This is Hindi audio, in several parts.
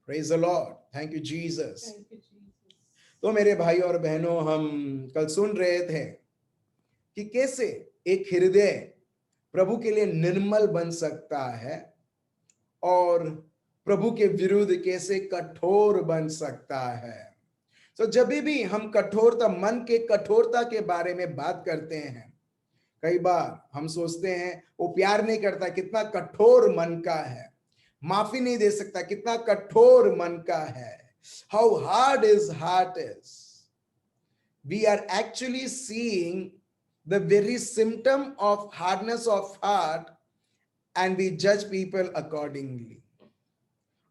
Praise the Lord, thank you Jesus. तो मेरे भाई और बहनों, हम कल सुन रहे थे कि कैसे एक हृदय प्रभु के लिए निर्मल बन सकता है और प्रभु के विरुद्ध कैसे कठोर बन सकता है। तो जब भी हम कठोरता, मन के कठोरता के बारे में बात करते हैं, कई बार हम सोचते हैं वो प्यार नहीं करता, कितना कठोर मन का है, माफी नहीं दे सकता, कितना कठोर मन का है, how hard is heart is. We are actually seeing the very symptom of hardness of heart and we जज पीपल अकॉर्डिंगली।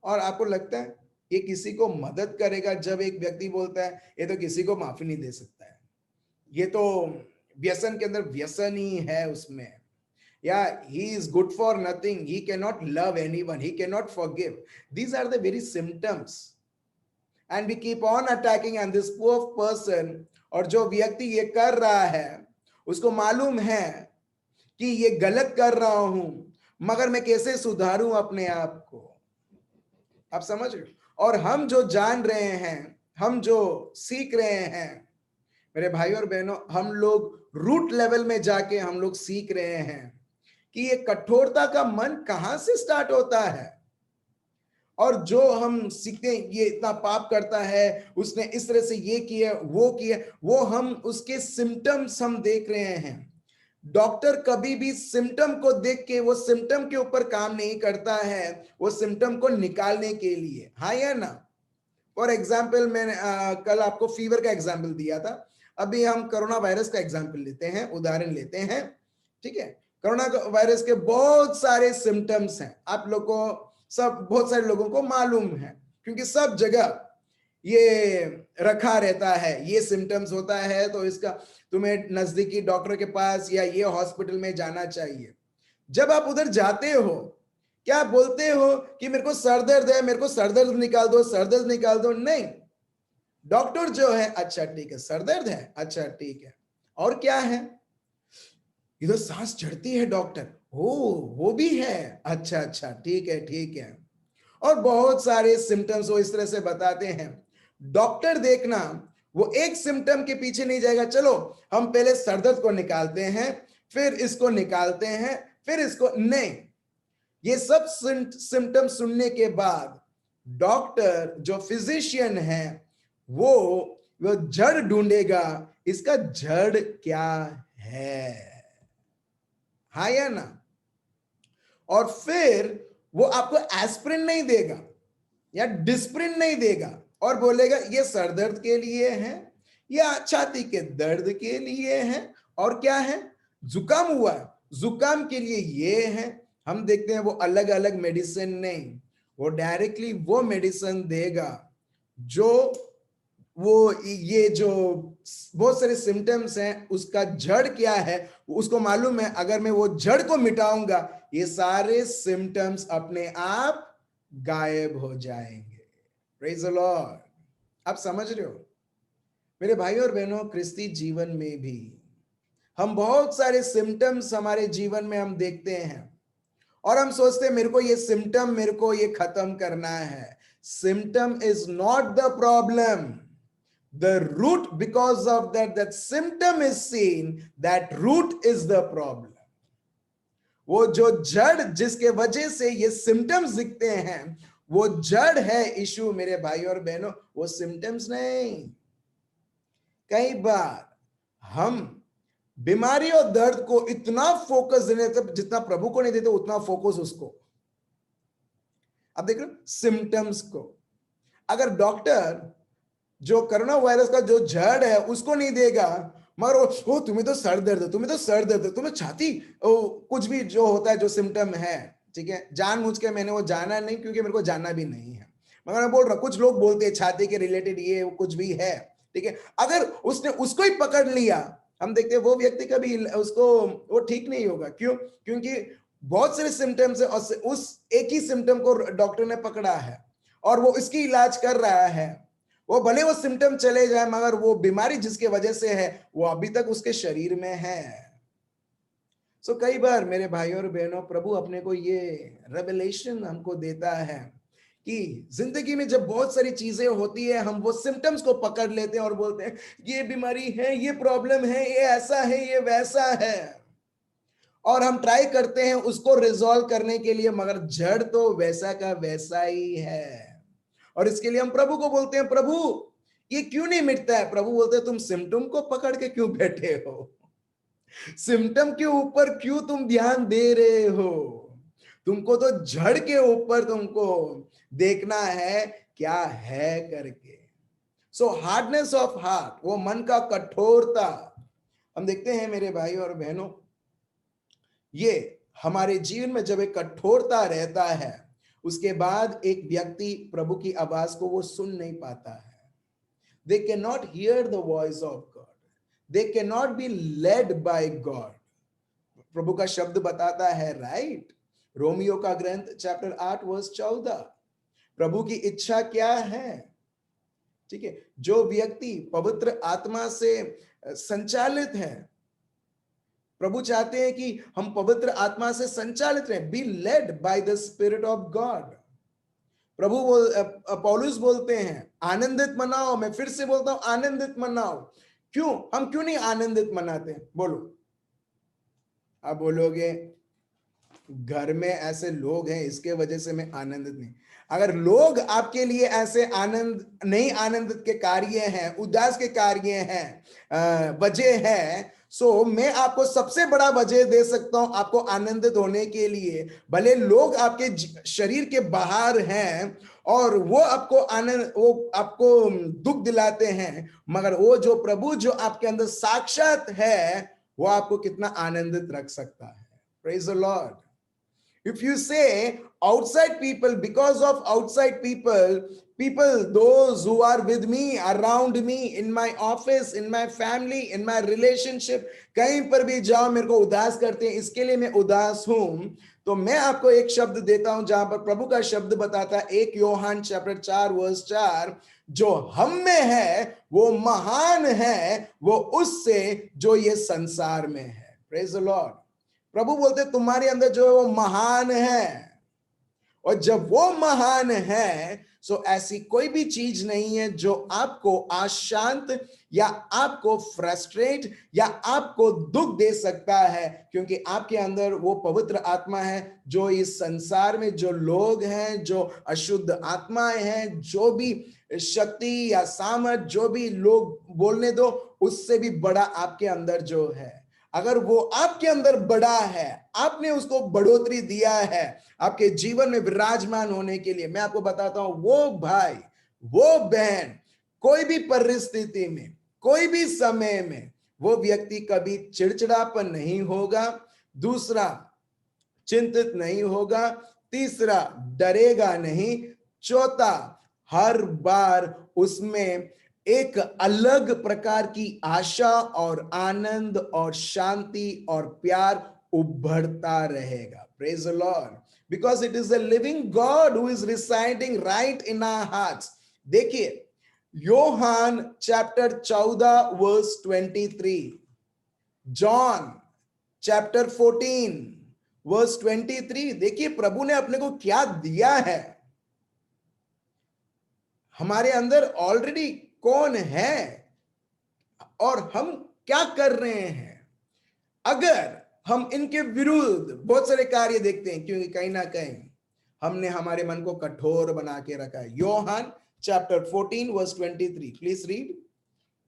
और आपको लगता है ये किसी को मदद करेगा जब एक व्यक्ति बोलता है ये तो किसी को माफी नहीं दे सकता है, ये तो व्यसन के अंदर व्यसन ही है उसमें, या he is good for nothing, he cannot love anyone, he cannot forgive. These are the very symptoms and we keep on attacking and this poor person, और जो व्यक्ति ये कर रहा है उसको मालूम है कि ये गलत कर रहा हूं, मगर मैं कैसे सुधारूं अपने आप को। आप समझ रहे हो? और हम जो जान रहे हैं, हम जो सीख रहे हैं मेरे भाई और बहनों, हम लोग रूट लेवल में जाके हम लोग सीख रहे हैं कि ये कठोरता का मन कहां से स्टार्ट होता है। और जो हम सीखते हैं ये इतना पाप करता है, उसने इस तरह से ये किया वो किया, वो हम उसके सिम्टम्स हम देख रहे हैं। डॉक्टर कभी भी सिम्टम को देख के वो सिम्टम के ऊपर काम नहीं करता है, वो सिम्टम को निकालने के लिए, हाँ या ना। फॉर एग्जाम्पल मैंने कल आपको फीवर का एग्जाम्पल दिया था, अभी हम कोरोना वायरस का एग्जाम्पल लेते हैं, उदाहरण लेते हैं, ठीक है। कोरोना वायरस के बहुत सारे सिम्टम्स हैं, आप लोग को सब, बहुत सारे लोगों को मालूम है, क्योंकि सब जगह ये रखा रहता है, ये सिम्टम्स होता है तो इसका तुम्हें नजदीकी डॉक्टर के पास या ये हॉस्पिटल में जाना चाहिए। जब आप उधर जाते हो, क्या बोलते हो कि मेरे को सर दर्द है, मेरे को सर दर्द निकाल दो, सर दर्द निकाल दो? नहीं, डॉक्टर जो है, अच्छा ठीक है सर दर्द है, अच्छा ठीक है, और क्या है? इधर सांस चढ़ती है, डॉक्टर ओ वो भी है, अच्छा अच्छा ठीक है ठीक है। और बहुत सारे सिम्टम्स वो इस तरह से बताते हैं। डॉक्टर देखना वो एक सिम्टम के पीछे नहीं जाएगा, चलो हम पहले सर दर्द को निकालते हैं, फिर इसको निकालते हैं, फिर इसको, नहीं। ये सब सिम्टम सुनने के बाद डॉक्टर जो फिजिशियन है वो जड़ ढूंढेगा, इसका जड़ क्या है, हाँ या ना। और फिर वो आपको एस्प्रिन नहीं देगा या डिस्प्रिन नहीं देगा और बोलेगा ये सर दर्द के लिए है या छाती के दर्द के लिए है, और क्या है, जुकाम हुआ, जुकाम के लिए ये है। हम देखते हैं वो अलग अलग मेडिसिन नहीं, वो डायरेक्टली वो मेडिसिन देगा जो वो ये जो बहुत सारे सिम्टम्स हैं उसका जड़ क्या है उसको मालूम है। अगर मैं वो जड़ को मिटाऊंगा ये सारे सिम्टम्स अपने आप गायब हो जाएंगे। Praise the Lord. आप समझ रहे हो मेरे भाई और बहनों, क्रिस्ती जीवन में भी हम बहुत सारे सिम्टम्स हमारे जीवन में हम देखते हैं और हम सोचते हैं मेरे को ये सिम्टम, मेरे को ये खत्म करना है। Symptom is not the problem, the root, because of that symptom is seen, that root is the problem. वो जो जड़ जिसके वजह से ये सिम्टम्स दिखते हैं वो जड़ है इशू मेरे भाई और बहनों, वो सिम्टम्स नहीं। कई बार हम बीमारी और दर्द को इतना फोकस देते जितना प्रभु को नहीं देते उतना फोकस उसको। अब देख रहे हो सिम्टम्स को, अगर डॉक्टर जो कोरोना वायरस का जो जड़ है उसको नहीं देगा, मगर वो तुम्हें तो सर दर्द है, तुम्हें तो सर दर्द है, तुम्हें छाती, कुछ भी जो होता है जो सिम्टम है, ठीक है, जानबूझ के मैंने वो जाना नहीं क्योंकि मेरे को जानना भी नहीं है, मगर मैं बोल रहा कुछ लोग बोलते हैं छाती के रिलेटेड ये कुछ भी है, ठीक है। अगर उसने उसको ही पकड़ लिया, हम देखते हैं वो व्यक्ति का भी उसको वो ठीक नहीं होगा। क्यों? क्योंकि बहुत सारे सिम्टम्स है और उस एक ही सिम्टम को डॉक्टर ने पकड़ा है और वो इसकी इलाज कर रहा है। वो भले वो सिम्टम चले जाए मगर वो बीमारी जिसके वजह से है वो अभी तक उसके शरीर में है। सो कई बार मेरे भाई और बहनों प्रभु अपने को ये रेवलेशन हमको देता है कि जिंदगी में जब बहुत सारी चीजें होती है, हम वो सिम्टम्स को पकड़ लेते हैं और बोलते हैं ये बीमारी है, ये प्रॉब्लम है, ये ऐसा है, ये वैसा है, और हम ट्राई करते हैं उसको रिजॉल्व करने के लिए, मगर जड़ तो वैसा का वैसा ही है। और इसके लिए हम प्रभु को बोलते हैं, प्रभु ये क्यों नहीं मिटता है? प्रभु बोलते हैं, तुम सिम्टम को पकड़ के क्यों बैठे हो? सिम्टम के ऊपर क्यों तुम ध्यान दे रहे हो? तुमको तो जड़ के ऊपर तुमको देखना है क्या है करके। सो हार्डनेस ऑफ हार्ट, वो मन का कठोरता, हम देखते हैं मेरे भाई और बहनों, ये हमारे जीवन में जब एक कठोरता रहता है, उसके बाद एक व्यक्ति प्रभु की आवाज को वो सुन नहीं पाता है। They cannot hear the voice of God. They cannot be led by God. प्रभु का शब्द बताता है, राइट, रोमियो का ग्रंथ चैप्टर 8 वर्स 14, प्रभु की इच्छा क्या है? ठीक है, जो व्यक्ति पवित्र आत्मा से संचालित है, प्रभु चाहते हैं कि हम पवित्र आत्मा से संचालित रहें, be led by the spirit of God. प्रभु पौलुस बोलते हैं आनंदित मनाओ, मैं फिर से बोलता हूं आनंदित मनाओ। क्यों, हम क्यों नहीं आनंदित मनाते? बोलो। आप बोलोगे घर में ऐसे लोग हैं इसके वजह से मैं आनंदित नहीं। अगर लोग आपके लिए ऐसे आनंदित के कार्य हैं, उदास के कार्य हैं, वजह है, सो मैं आपको सबसे बड़ा वजह दे सकता हूं आपको आनंदित होने के लिए। भले लोग आपके शरीर के बाहर हैं और वो आपको दुख दिलाते हैं, मगर वो जो प्रभु जो आपके अंदर साक्षात है, वो आपको कितना आनंदित रख सकता है। Praise the Lord. If you say outside people, because of outside people, those who are with me, around me, in my office, in my family, in my relationship, कहीं पर भी जाओ मेरे को उदास करते हैं, इसके लिए मैं उदास हूं, तो मैं आपको एक शब्द देता हूं जहां पर प्रभु का शब्द बताता है, 1 यूहन्ना चैप्टर 4 वर्स 4, जो हम में है वो महान है वो उससे जो ये संसार में है। Praise the Lord. प्रभु बोलते तुम्हारे अंदर जो है वो महान है, और जब वो महान है, सो ऐसी कोई भी चीज नहीं है जो आपको अशांत या आपको फ्रस्ट्रेट या आपको दुख दे सकता है, क्योंकि आपके अंदर वो पवित्र आत्मा है। जो इस संसार में जो लोग हैं, जो अशुद्ध आत्माएं हैं, जो भी शक्ति या सामर्थ जो भी लोग बोलने दो, उससे भी बड़ा आपके अंदर जो है, अगर वो आपके अंदर बड़ा है, आपने उसको बढ़ोतरी दिया है आपके जीवन में विराजमान होने के लिए, मैं आपको बताता हूं, वो भाई वो बहन कोई भी परिस्थिति में, कोई भी समय में, वो व्यक्ति कभी चिड़चिड़ापन नहीं होगा, दूसरा चिंतित नहीं होगा, तीसरा डरेगा नहीं, चौथा हर बार उसमें एक अलग प्रकार की आशा और आनंद और शांति और प्यार उभरता रहेगा। Praise the Lord, because it is a living God who is residing right in our hearts. देखिए Yohan chapter 14 verse 23, John chapter 14 verse 23, देखिए प्रभु ने अपने को क्या दिया है, हमारे अंदर ऑलरेडी कौन है और हम क्या कर रहे हैं। अगर हम इनके विरुद्ध बहुत सारे कार्य देखते हैं, क्योंकि कहीं ना कहीं हमने हमारे मन को कठोर बना के रखा है। Yohan chapter 14 verse 23, please read.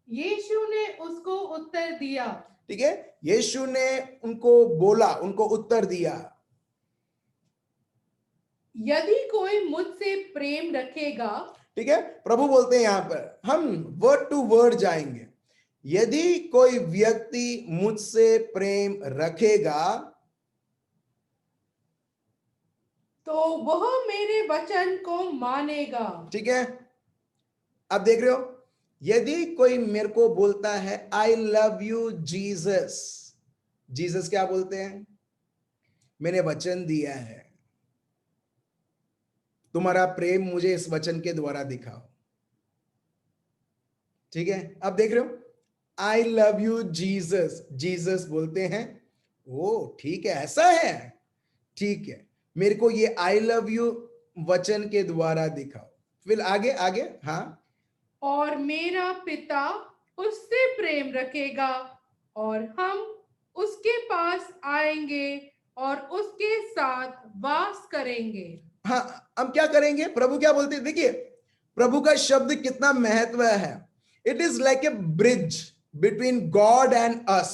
Yeshu ने उसको उत्तर दिया, ठीक है, यीशु ने उनको बोला, उनको उत्तर दिया, यदि कोई मुझसे प्रेम रखेगा। ठीक है, प्रभु बोलते हैं यहां पर, हम वर्ड टू वर्ड जाएंगे, यदि कोई व्यक्ति मुझसे प्रेम रखेगा तो वह मेरे वचन को मानेगा। ठीक है, अब देख रहे हो, यदि कोई मेरे को बोलता है आई लव यू जीसस, जीसस क्या बोलते हैं, मैंने वचन दिया है, तुम्हारा प्रेम मुझे इस वचन के द्वारा दिखाओ। ठीक है, अब देख रहे हो, आई लव यू जीसस, जीसस बोलते हैं, ओ ठीक है ऐसा है, ठीक है, मेरे को ये आई लव यू वचन के द्वारा दिखाओ। फिर आगे आगे, हाँ, और मेरा पिता उससे प्रेम रखेगा और हम उसके पास आएंगे और उसके साथ वास करेंगे। हाँ, हम क्या करेंगे? प्रभु क्या बोलते हैं? देखिए, प्रभु का शब्द कितना महत्व है। It is like a bridge between God and us.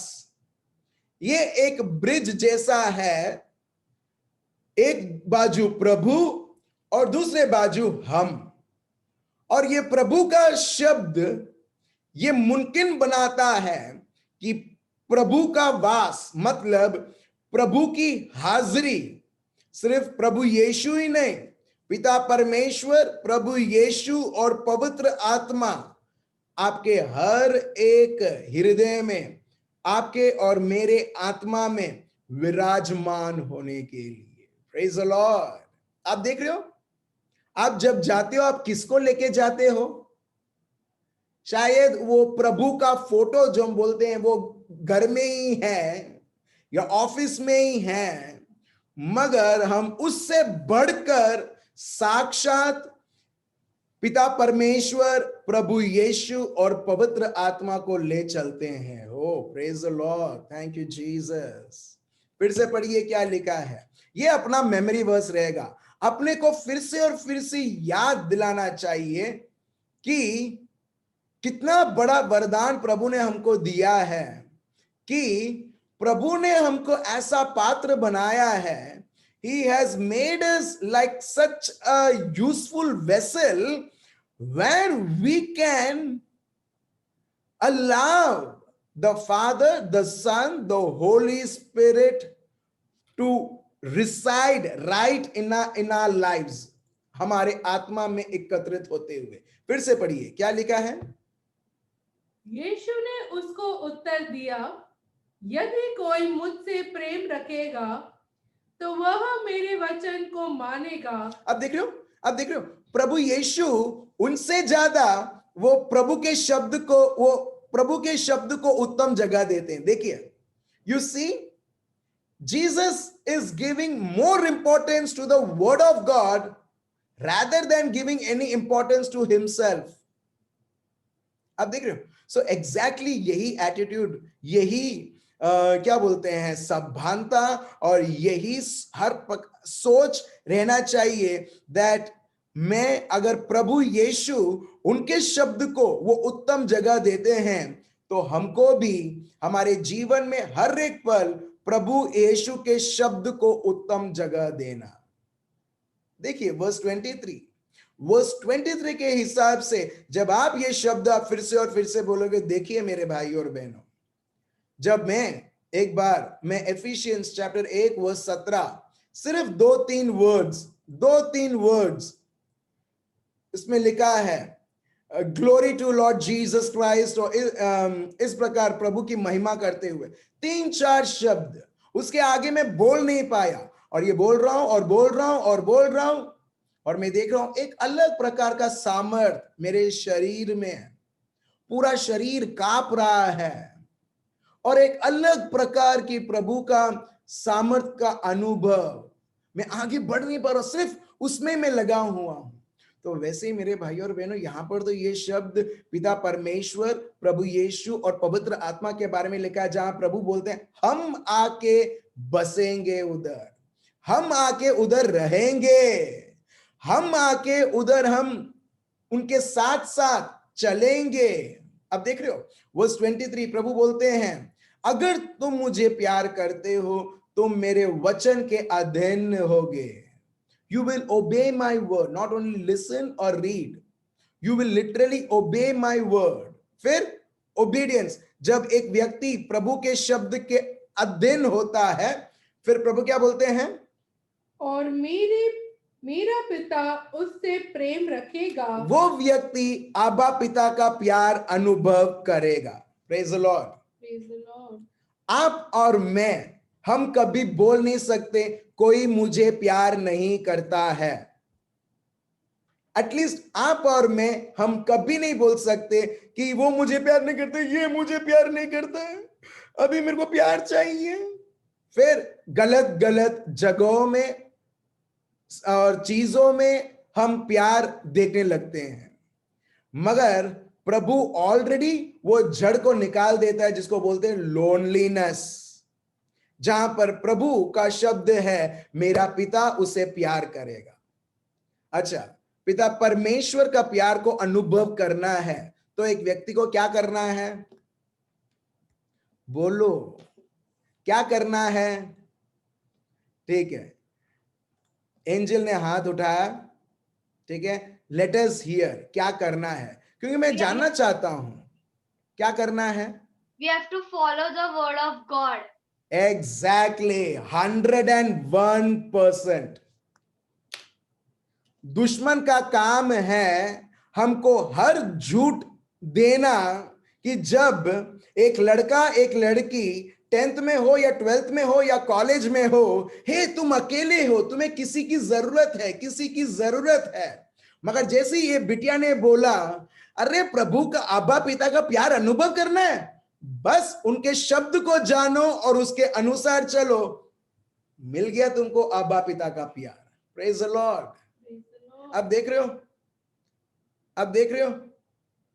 ये एक ब्रिज जैसा है, एक बाजू प्रभु और दूसरे बाजू हम। और ये प्रभु का शब्द ये मुमकिन बनाता है कि प्रभु का वास, मतलब प्रभु की हाजिरी, सिर्फ प्रभु यीशु ही नहीं, पिता परमेश्वर, प्रभु यीशु और पवित्र आत्मा आपके हर एक हृदय में, आपके और मेरे आत्मा में विराजमान होने के लिए। Praise the Lord. आप देख रहे हो, आप जब जाते हो, आप किसको लेके जाते हो? शायद वो प्रभु का फोटो जो हम बोलते हैं वो घर में ही है या ऑफिस में ही है, मगर हम उससे बढ़कर साक्षात पिता परमेश्वर, प्रभु यीशु और पवित्र आत्मा को ले चलते हैं। Oh praise the Lord, thank you Jesus. फिर से पढ़िए क्या लिखा है। ये अपना मेमोरी वर्स रहेगा, अपने को फिर से और फिर से याद दिलाना चाहिए कि कितना बड़ा वरदान प्रभु ने हमको दिया है, कि प्रभु ने हमको ऐसा पात्र बनाया है। He has made us like such a useful vessel where we can allow the Father, the Son, the Holy Spirit to reside right in our lives, हमारे आत्मा में एकत्रित होते हुए। फिर से पढ़िए क्या लिखा है। यीशु ने उसको उत्तर दिया, यदि कोई मुझसे प्रेम रखेगा तो वह मेरे वचन को मानेगा। अब देख रहे हो, अब देख रहे हो, प्रभु यीशु उनसे ज्यादा वो प्रभु के शब्द को उत्तम जगह देते हैं। देखिए, you see, Jesus is giving more importance to the word of God rather than giving any importance to himself. आप देख रहे हो, सो एग्जैक्टली यही एटीट्यूड, यही क्या बोलते हैं, सभानता, और यही हर सोच रहना चाहिए दैट मैं, अगर प्रभु यीशु उनके शब्द को वो उत्तम जगह देते हैं, तो हमको भी हमारे जीवन में हर एक पल प्रभु यीशु के शब्द को उत्तम जगह देना। देखिए वर्स 23 के हिसाब से जब आप ये शब्द आप फिर से और फिर से बोलोगे। देखिए मेरे भाई और बहनों, जब मैं एफिशियंस चैप्टर 1 वर्स 17, सिर्फ दो तीन वर्ड्स इसमें लिखा है, glory to Lord Jesus Christ, और इस प्रकार प्रभु की महिमा करते हुए 3-4 शब्द, उसके आगे मैं बोल नहीं पाया, और ये बोल रहा हूं और बोल रहा हूं और बोल रहा हूं, और मैं देख रहा हूं एक अलग प्रकार का सामर्थ मेरे शरीर में है, पूरा शरीर कांप रहा है, और एक अलग प्रकार की प्रभु का सामर्थ का अनुभव, मैं आगे बढ़ नहीं पा रहा, सिर्फ उसमें मैं लगा हुआ हूं। तो वैसे ही मेरे भाई और बहनों, यहां पर तो ये शब्द पिता परमेश्वर, प्रभु यीशु और पवित्र आत्मा के बारे में लिखा है, जहां प्रभु बोलते हैं हम आके बसेंगे उधर, हम आके उधर रहेंगे, हम आके उधर हम उनके साथ साथ चलेंगे। अब देख रहे हो वर्स 23, प्रभु बोलते हैं, अगर तुम मुझे प्यार करते हो तुम मेरे वचन के अधीन होगे। You will obey my word, not only listen or read, you will literally obey my word. फिर obedience, जब एक व्यक्ति प्रभु के शब्द के अधीन होता है, फिर प्रभु क्या बोलते हैं, और मेरा पिता उससे प्रेम रखेगा, वो व्यक्ति आबा पिता का प्यार अनुभव करेगा। Praise the Lord, praise the Lord. आप और मैं, हम कभी बोल नहीं सकते कोई मुझे प्यार नहीं करता है। एटलीस्ट आप और मैं, हम कभी नहीं बोल सकते कि वो मुझे प्यार नहीं करते, ये मुझे प्यार नहीं करता है, अभी मेरे को प्यार चाहिए। फिर गलत गलत जगहों में और चीजों में हम प्यार देखने लगते हैं, मगर प्रभु ऑलरेडी वो जड़ को निकाल देता है जिसको बोलते हैं लोनलीनेस। जहां पर प्रभु का शब्द है, मेरा पिता उसे प्यार करेगा। अच्छा, पिता परमेश्वर का प्यार को अनुभव करना है तो एक व्यक्ति को क्या करना है? बोलो, क्या करना है? ठीक है, एंजल ने हाथ उठाया। ठीक है, लेट अस हियर, क्या करना है, क्योंकि मैं जानना चाहता हूं क्या करना है। We have to follow the word of God. Exactly 101%। दुश्मन का काम है हमको हर झूठ देना कि जब एक लड़का एक लड़की 10th में हो या 12th में हो या कॉलेज में हो, हे तुम अकेले हो, तुम्हें किसी की जरूरत है, किसी की जरूरत है। मगर जैसे ये बिटिया ने बोला, अरे प्रभु का आबा पिता का प्यार अनुभव करना है, बस उनके शब्द को जानो और उसके अनुसार चलो, मिल गया तुमको आबा पिता का प्यार। Praise the Lord. अब देख रहे हो, अब देख रहे हो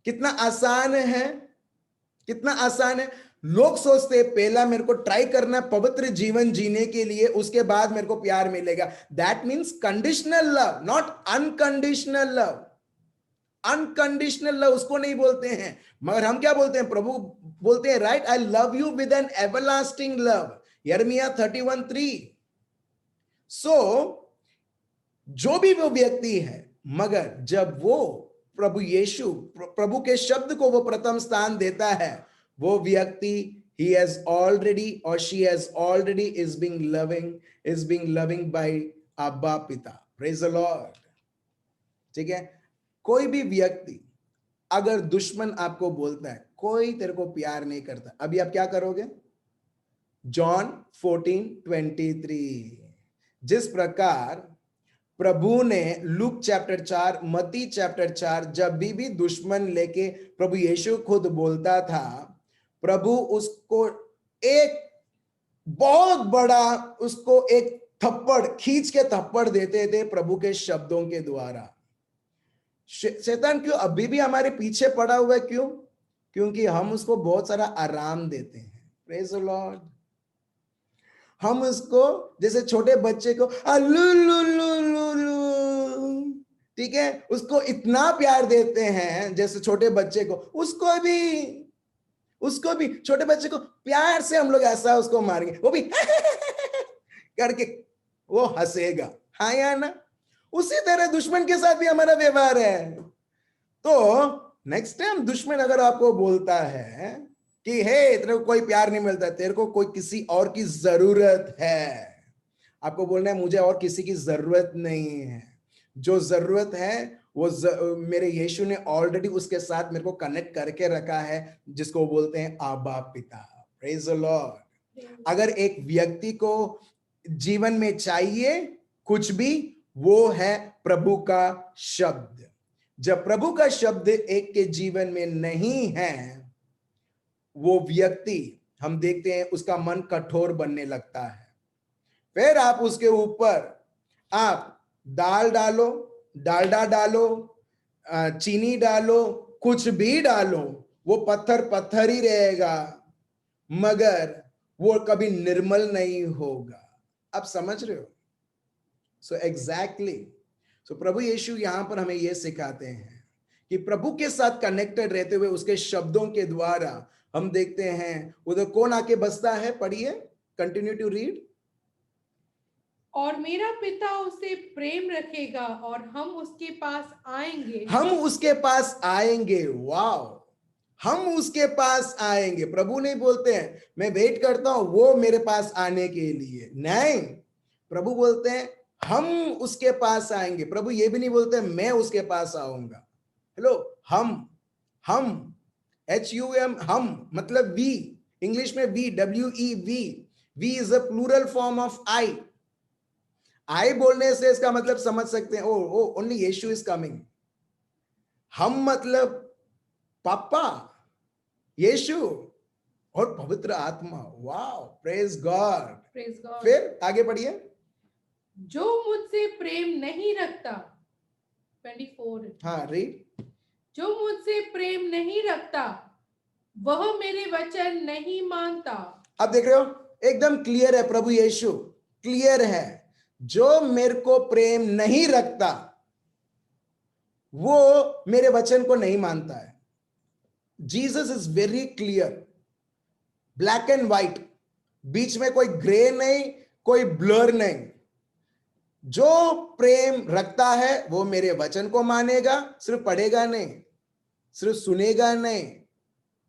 कितना आसान है, कितना आसान है। लोग सोचते हैं पहला मेरे को ट्राई करना है पवित्र जीवन जीने के लिए, उसके बाद मेरे को प्यार मिलेगा। That means conditional love, not unconditional love. Unconditional love उसको नहीं बोलते हैं, मगर हम क्या बोलते हैं? प्रभु बोलते हैं, right, I love you with an everlasting love, यिर्मयाह 31:3। सो जो भी वो व्यक्ति है, मगर जब वो प्रभु यीशु, प्रभु के शब्द को वो प्रथम स्थान देता है, वो व्यक्ति he has already or she has already is being loving by Abba पिता। Praise the Lord। ठीक है, कोई भी व्यक्ति अगर दुश्मन आपको बोलता है कोई तेरे को प्यार नहीं करता, अभी आप क्या करोगे? जॉन 14:23। जिस प्रकार प्रभु ने लूक चैप्टर 4, मत्ती चैप्टर 4, जब भी दुश्मन लेके प्रभु यीशु खुद बोलता था, प्रभु उसको एक बहुत बड़ा, उसको एक थप्पड़ खींच के थप्पड़ देते थे प्रभु के शब्दों के द्वारा। शैतान क्यों अभी भी हमारे पीछे पड़ा हुआ है? क्यों? क्योंकि हम उसको बहुत सारा आराम देते हैं। Praise the Lord. हम उसको जैसे छोटे बच्चे को ठीक है, उसको इतना प्यार देते हैं जैसे छोटे बच्चे को, उसको भी छोटे बच्चे को प्यार से हम लोग ऐसा उसको मारेंगे, वो भी करके वो हंसेगा, हाँ या ना? उसी तरह दुश्मन के साथ भी हमारा व्यवहार है। तो नेक्स्ट टाइम दुश्मन अगर आपको बोलता है कि हे तेरे को कोई प्यार नहीं मिलता, तेरे को कोई किसी और की जरूरत है, आपको बोलना है मुझे और किसी की जरूरत नहीं है, जो जरूरत है वो मेरे यीशु ने ऑलरेडी उसके साथ मेरे को कनेक्ट करके रखा है, जिसको बोलते हैं आबा पिता। Praise the Lord. अगर एक व्यक्ति को जीवन में चाहिए कुछ भी, वो है प्रभु का शब्द। जब प्रभु का शब्द एक के जीवन में नहीं है, वो व्यक्ति हम देखते हैं उसका मन कठोर बनने लगता है। फिर आप उसके ऊपर आप दाल डालो, डालडा डालो, चीनी डालो, कुछ भी डालो, वो पत्थर पत्थर ही रहेगा, मगर वो कभी निर्मल नहीं होगा। आप समझ रहे हो? सो एग्जैक्टली, सो प्रभु यीशु यहां पर हमें यह सिखाते हैं कि प्रभु के साथ कनेक्टेड रहते हुए उसके शब्दों के द्वारा हम देखते हैं उधर कौन आके बसता है। पढ़िए, कंटिन्यू टू रीड। और मेरा पिता उसे प्रेम रखेगा और हम उसके पास आएंगे। हम उसके पास आएंगे। वाव, हम उसके पास आएंगे। प्रभु नहीं बोलते हैं मैं वेट करता हूं वो मेरे पास आने के लिए, नहीं, प्रभु बोलते हैं हम उसके पास आएंगे। प्रभु ये भी नहीं बोलते मैं उसके पास आऊंगा। हेलो, हम HUM, हम मतलब वी, इंग्लिश में we, WEV, we is a plural form of I बोलने से इसका मतलब समझ सकते हैं, oh only Yeshu is coming. हम मतलब पापा, यीशु और पवित्र आत्मा। Wow, praise God. फिर आगे बढ़िए। जो मुझसे प्रेम नहीं रखता, 24, हाँ रीड। जो मुझसे प्रेम नहीं रखता वह मेरे वचन नहीं मानता। अब देख रहे हो, एकदम क्लियर है, प्रभु यीशु क्लियर है, जो मेरे को प्रेम नहीं रखता वो मेरे वचन को नहीं मानता है। Jesus is very clear, black and white, बीच में कोई ग्रे नहीं, कोई ब्लर नहीं। जो प्रेम रखता है वो मेरे वचन को मानेगा, सिर्फ पढ़ेगा नहीं, सिर्फ सुनेगा नहीं,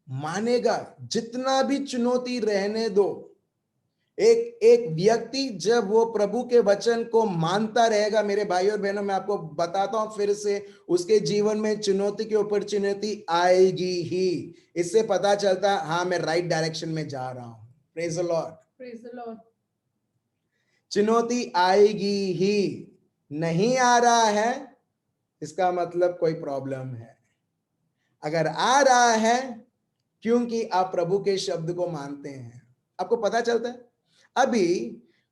मानेगा। जितना भी चुनौती रहने दो, एक व्यक्ति जब वो प्रभु के वचन को मानता रहेगा, मेरे भाई और बहनों, मैं आपको बताता हूं फिर से, उसके जीवन में चुनौती के ऊपर चुनौती आएगी ही। इससे पता चलता है हाँ मैं राइट डायरेक्शन में जा रहा हूं। Praise the Lord. Praise the Lord. चुनौती आएगी ही, नहीं आ रहा है इसका मतलब कोई प्रॉब्लम है। अगर आ रहा है क्योंकि आप प्रभु के शब्द को मानते हैं, आपको पता चलता है। अभी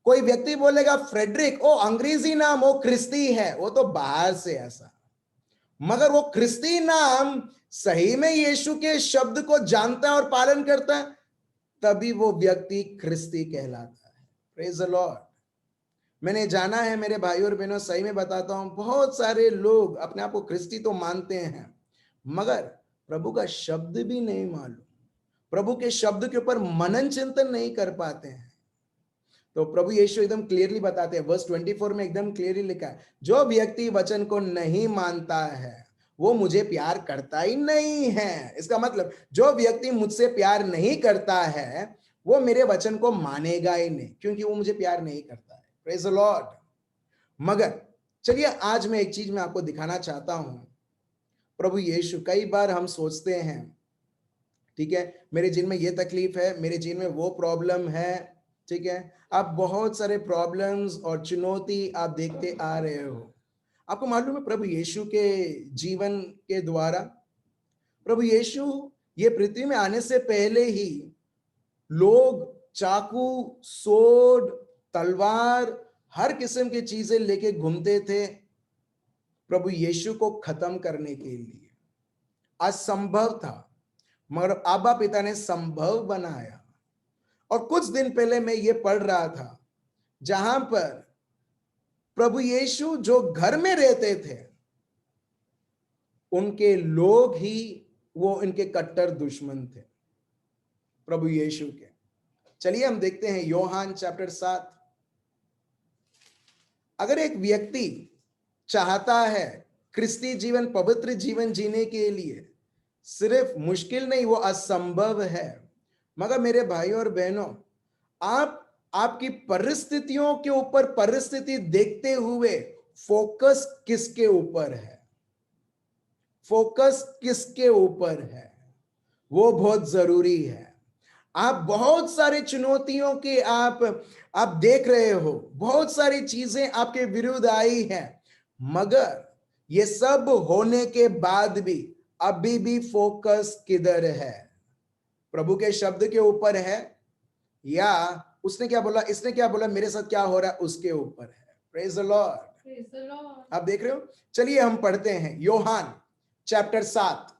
कोई व्यक्ति बोलेगा फ्रेडरिक, ओ अंग्रेजी नाम, वो क्रिस्ती है, वो तो बाहर से ऐसा, मगर वो क्रिस्ती नाम सही में यीशु के शब्द को जानता है और पालन करता है, तभी वो व्यक्ति क्रिस्ती कहलाता है। Praise the Lord. मैंने जाना है मेरे भाई और बहनों, सही में बताता हूं, बहुत सारे लोग अपने आप को क्रिस्ती तो मानते हैं मगर प्रभु का शब्द भी नहीं मालूम, प्रभु के शब्द के ऊपर मनन चिंतन नहीं कर पाते हैं। तो प्रभु यीशु एकदम क्लियरली बताते हैं, वर्स 24 में एकदम क्लियरली लिखा है, जो व्यक्ति वचन को नहीं मानता है वो मुझे प्यार करता ही नहीं है। इसका मतलब जो व्यक्ति मुझसे प्यार नहीं करता है वो मेरे वचन को मानेगा ही नहीं, क्योंकि वो मुझे प्यार नहीं करता है। Praise the Lord. मगर चलिए आज मैं एक चीज मैं आपको दिखाना चाहता हूं। प्रभु यीशु, कई बार हम सोचते हैं ठीक है मेरे जीवन में ये तकलीफ है, मेरे जीवन में वो प्रॉब्लम है, ठीक है, आप बहुत सारे प्रॉब्लम्स और चुनौती आप देखते आ रहे हो। आपको मालूम है प्रभु यीशु के जीवन के द्वारा, प्रभु यीशु ये पृथ्वी में आने से पहले ही लोग चाकू, सोड, तलवार, हर किस्म की चीजें लेके घूमते थे प्रभु यीशु को खत्म करने के लिए। असंभव था मगर आबा पिता ने संभव बनाया। और कुछ दिन पहले मैं ये पढ़ रहा था जहां पर प्रभु यीशु जो घर में रहते थे उनके लोग ही वो इनके कट्टर दुश्मन थे प्रभु यीशु के। चलिए हम देखते हैं यूहन्ना चैप्टर 7। अगर एक व्यक्ति चाहता है क्रिस्ती जीवन, पवित्र जीवन जीने के लिए, सिर्फ मुश्किल नहीं, वो असंभव है। मगर मेरे भाई और बहनों, आप आपकी परिस्थितियों के ऊपर परिस्थिति देखते हुए फोकस किसके ऊपर है, फोकस किसके ऊपर है, वो बहुत जरूरी है। आप बहुत सारी चुनौतियों के आप देख रहे हो, बहुत सारी चीजें आपके विरुद्ध आई हैं, मगर ये सब होने के बाद भी अभी भी फोकस किधर है? प्रभु के शब्द के ऊपर है या उसने क्या बोला, इसने क्या बोला, मेरे साथ क्या हो रहा है उसके ऊपर है। Praise the Lord. आप देख रहे हो। चलिए हम पढ़ते हैं यूहन्ना चैप्टर 7,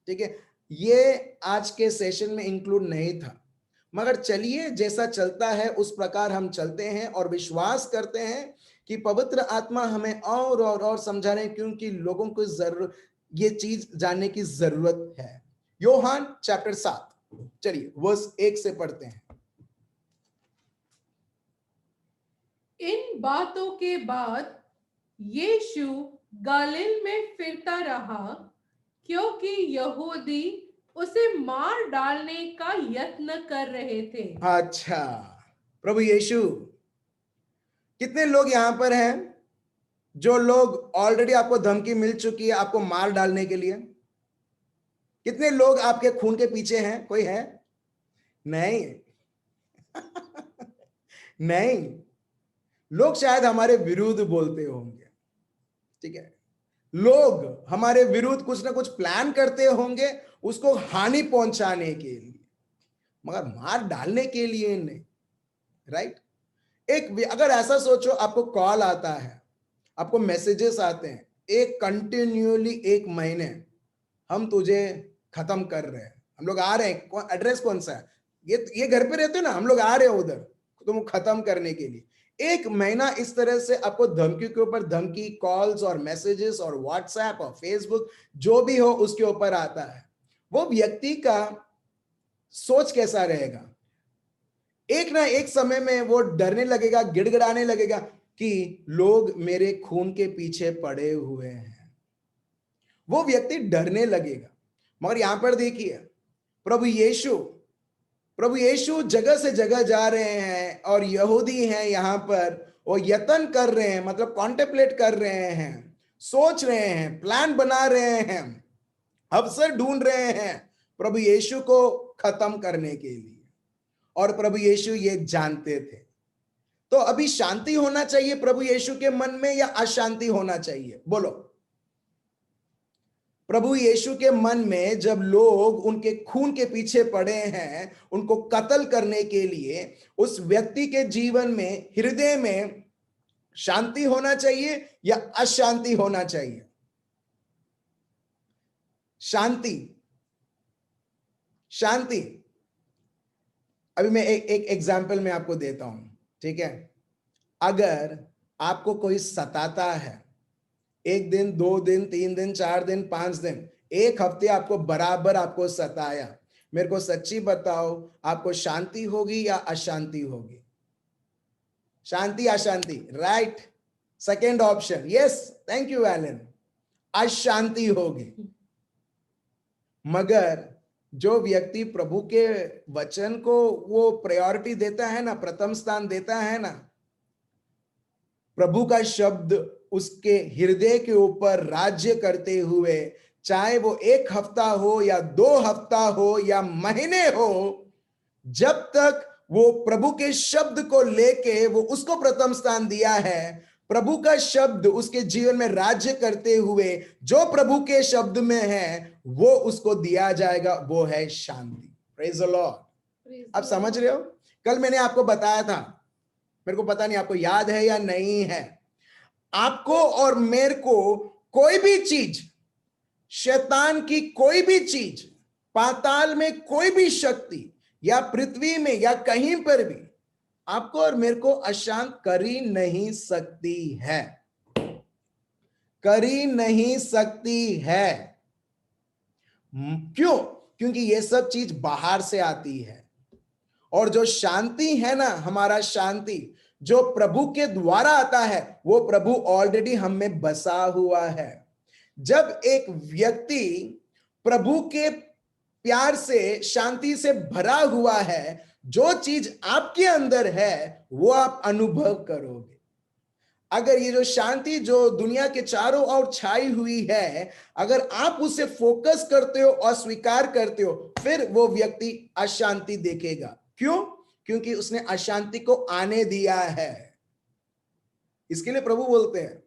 ठीक है। ये आज के सेशन में इंक्लूड नहीं था, मगर चलिए जैसा चलता है उस प्रकार हम चलते हैं और विश्वास करते हैं कि पवित्र आत्मा हमें और समझा रहे हैं, क्योंकि लोगों को जरूरत, ये चीज जानने की जरूरत है। यूहन्ना चैप्टर 7, चलिए वर्स 1 से पढ़ते हैं। इन बातों के बाद यीशु गलील में फिरता रहा, क्योंकि यहूदी उसे मार डालने का यत्न कर रहे थे। अच्छा, प्रभु यीशु, कितने लोग यहां पर हैं जो लोग ऑलरेडी आपको धमकी मिल चुकी है आपको मार डालने के लिए? कितने लोग आपके खून के पीछे हैं? कोई है? नहीं नहीं, लोग शायद हमारे विरुद्ध बोलते होंगे, ठीक है, लोग हमारे विरुद्ध कुछ ना कुछ प्लान करते होंगे उसको हानि पहुंचाने के लिए, मगर मार डालने के लिए नहीं, राइट। अगर ऐसा सोचो, आपको कॉल आता है, आपको मैसेजेस आते हैं, एक कंटिन्यूअली 1 महीने हम तुझे खत्म कर रहे हैं, हम लोग आ रहे हैं, एड्रेस कौन सा है, ये घर पे रहते हो ना, हम लोग आ रहे हैं उधर तुम खत्म करने के लिए। 1 महीना इस तरह से आपको धमकी के ऊपर धमकी, कॉल्स और मैसेजेस और व्हाट्सएप और फेसबुक जो भी हो उसके ऊपर आता है। वो व्यक्ति का सोच कैसा रहेगा? एक ना एक समय में वो डरने लगेगा, गिड़गिड़ाने लगेगा कि लोग मेरे खून के पीछे पड़े हुए हैं। वो व्यक्ति डरने लगेगा। मगर यहां पर देखिए, प्रभु यीशु जगह से जगह जा रहे हैं और यहूदी हैं यहां पर, वो यत्न कर रहे हैं, मतलब कॉन्टेम्पलेट कर रहे हैं, सोच रहे हैं, प्लान बना रहे हैं, अवसर ढूंढ रहे हैं प्रभु यीशु को खत्म करने के लिए। और प्रभु यीशु ये जानते थे। तो अभी शांति होना चाहिए प्रभु यीशु के मन में या अशांति होना चाहिए? बोलो। प्रभु यीशु के मन में जब लोग उनके खून के पीछे पड़े हैं, उनको कत्ल करने के लिए, उस व्यक्ति के जीवन में, हृदय में शांति होना चाहिए या अशांति होना चाहिए? शांति। अभी मैं एक एग्जाम्पल में आपको देता हूं, ठीक है? अगर आपको कोई सताता है, 1 दिन, 2 दिन, 3 दिन, 4 दिन, 5 दिन, 1 हफ्ते आपको बराबर आपको सताया, मेरे को सच्ची बताओ, आपको शांति होगी या अशांति होगी? शांति, अशांति, right? Second option, yes, thank you Alan, अशांति होगी। मगर जो व्यक्ति प्रभु के वचन को वो प्रायोरिटी देता है ना, प्रथम स्थान देता है ना, प्रभु का शब्द उसके हृदय के ऊपर राज्य करते हुए, चाहे वो 1 हफ्ता हो या 2 हफ्ता हो या महीने हो, जब तक वो प्रभु के शब्द को लेके वो उसको प्रथम स्थान दिया है, प्रभु का शब्द उसके जीवन में राज्य करते हुए जो प्रभु के शब्द में है वो उसको दिया जाएगा, वो है शांति। Praise the Lord. आप समझ रहे हो? कल मैंने आपको बताया था, मेरे को पता नहीं आपको याद है या नहीं है, आपको और मेरे को कोई भी चीज, शैतान की कोई भी चीज, पाताल में कोई भी शक्ति या पृथ्वी में या कहीं पर भी आपको और मेरे को अशांत कर ही नहीं सकती है, कर ही नहीं सकती है। क्यों? क्योंकि ये सब चीज बाहर से आती है। और जो शांति है ना, हमारा शांति जो प्रभु के द्वारा आता है, वो प्रभु ऑलरेडी हम में बसा हुआ है। जब एक व्यक्ति प्रभु के प्यार से, शांति से भरा हुआ है, जो चीज आपके अंदर है वो आप अनुभव करोगे। अगर ये जो शांति जो दुनिया के चारों ओर छाई हुई है, अगर आप उसे फोकस करते हो और स्वीकार करते हो, फिर वो व्यक्ति अशांति देखेगा। क्यों? क्योंकि उसने अशांति को आने दिया है। इसके लिए प्रभु बोलते हैं,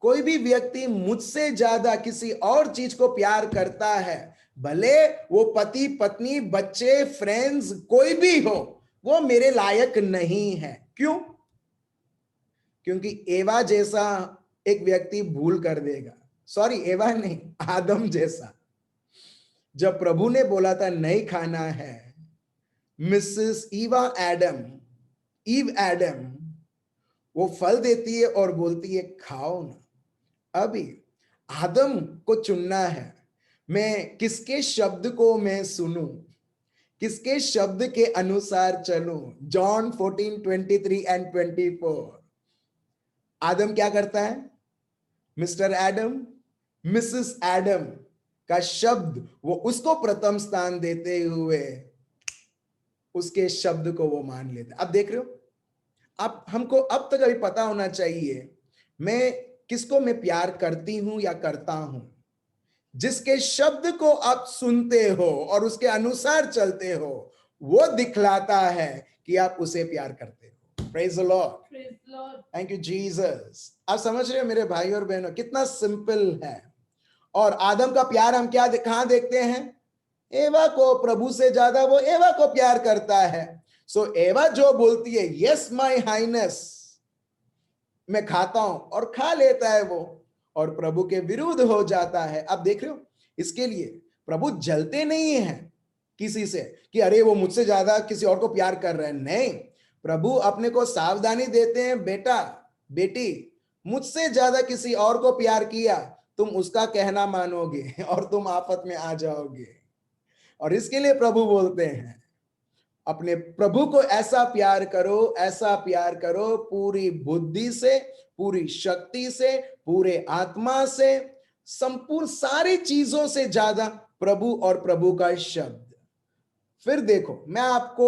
कोई भी व्यक्ति मुझसे ज्यादा किसी और चीज को प्यार करता है, भले वो पति, पत्नी, बच्चे, फ्रेंड्स कोई भी हो, वो मेरे लायक नहीं है। क्यों? क्योंकि एवा जैसा एक व्यक्ति भूल कर देगा, सॉरी एवा नहीं, आदम जैसा। जब प्रभु ने बोला था नहीं खाना है, मिसेस ईव एडम वो फल देती है और बोलती है खाओ ना। अभी आदम को चुनना है, मैं किसके शब्द को मैं सुनूं, किसके शब्द के अनुसार चलूं। John 14:23 and 24। आदम क्या करता है? मिस्टर एडम, मिसेस एडम का शब्द वो उसको प्रथम स्थान देते हुए उसके शब्द को वो मान लेते। अब देख रहे हो, अब हमको अब तक अभी पता होना चाहिए मैं किसको मैं प्यार करती हूं या करता हूं। जिसके शब्द को आप सुनते हो और उसके अनुसार चलते हो, वो दिखलाता है कि आप उसे प्यार करते हो। Praise the Lord, thank you Jesus. आप समझ रहे हो मेरे भाई और बहनों, कितना सिंपल है। और आदम का प्यार हम कहां देखते हैं? एवा को, प्रभु से ज्यादा वो एवा को प्यार करता है। सो एवा जो बोलती है यस माय हाइनेस, मैं खाता हूं, और खा लेता है वो, और प्रभु के विरुद्ध हो जाता है। अब देख रहे हो, इसके लिए प्रभु जलते नहीं हैं किसी से कि अरे वो मुझसे ज्यादा किसी और को प्यार कर रहे हैं। नहीं, प्रभु अपने को सावधानी देते हैं, बेटा बेटी मुझसे ज्यादा किसी और को प्यार किया, तुम उसका कहना मानोगे और तुम आफत में आ जाओगे। और इसके लिए प्रभु बोलते हैं अपने प्रभु को ऐसा प्यार करो, ऐसा प्यार करो, पूरी बुद्धि से, पूरी शक्ति से, पूरे आत्मा से, संपूर्ण सारी चीजों से ज्यादा प्रभु और प्रभु का शब्द। फिर देखो, मैं आपको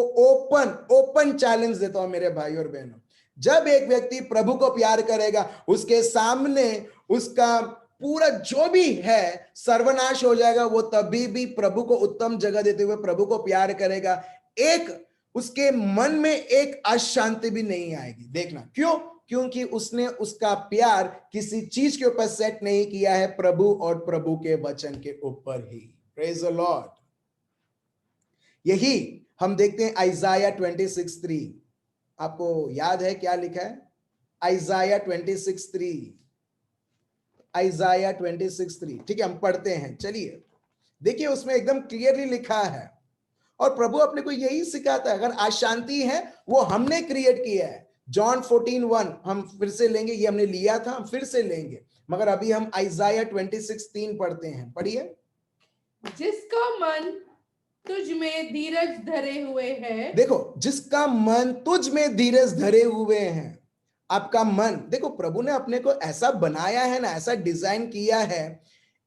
ओपन चैलेंज देता हूं मेरे भाई और बहनों, जब एक व्यक्ति प्रभु को प्यार करेगा, उसके सामने उसका पूरा जो भी है सर्वनाश हो जाएगा, वो तभी भी प्रभु को उत्तम जगह देते हुए प्रभु को प्यार करेगा। एक उसके मन में एक अशांति भी नहीं आएगी। देखना क्यों? क्योंकि उसने उसका प्यार किसी चीज के ऊपर सेट नहीं किया है, प्रभु और प्रभु के वचन के ऊपर ही। Praise the Lord. यही हम देखते हैं आइजाया 26:3। आपको याद है क्या लिखा है? आइजाया 26:3, आइजाया 26:3। ठीक है, हम पढ़ते हैं, चलिए देखिए, उसमें एकदम क्लियरली लिखा है। और प्रभु अपने को यही सिखाता है, अगर अशांति है वो हमने क्रिएट किया है। जॉन 14:1 हम फिर से लेंगे, ये हमने लिया था, हम फिर से लेंगे, मगर अभी हम आइजाया 26:3 पढ़ते हैं। पढ़िए। जिसका मन तुझ में धीरज धरे हुए है। देखो, जिसका मन तुझ में धीरज धरे हुए हैं। आपका मन, देखो प्रभु ने अपने को ऐसा बनाया है ना, ऐसा डिजाइन किया है,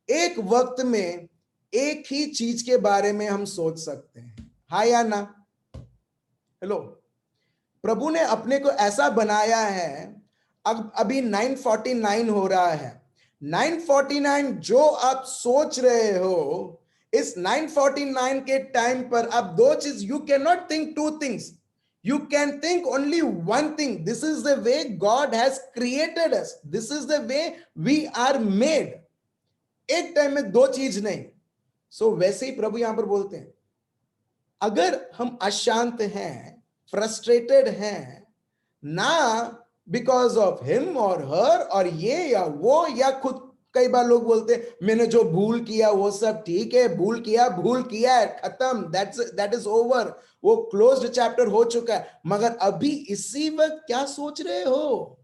एक वक्त में एक ही चीज के बारे में हम सोच सकते हैं, हाँ या ना? हेलो, प्रभु ने अपने को ऐसा बनाया है। अब अभी 9:49 हो रहा है। 9:49 जो आप सोच रहे हो, इस 9:49 के टाइम पर आप दो चीज, you can not think two things, you can think only one thing. This is the way God has created us. This is the way we are made. एक टाइम में दो चीज नहीं। सो वैसे ही प्रभु यहां पर बोलते हैं, अगर हम अशांत हैं, फ्रस्ट्रेटेड हैं, ना बिकॉज ऑफ हिम और हर और ये या वो, या खुद, कई बार लोग बोलते हैं मैंने जो भूल किया वो सब ठीक है, भूल किया है, खत्म, दैट इज ओवर, वो क्लोज्ड चैप्टर हो चुका है। मगर अभी इसी वक्त क्या सोच रहे हो?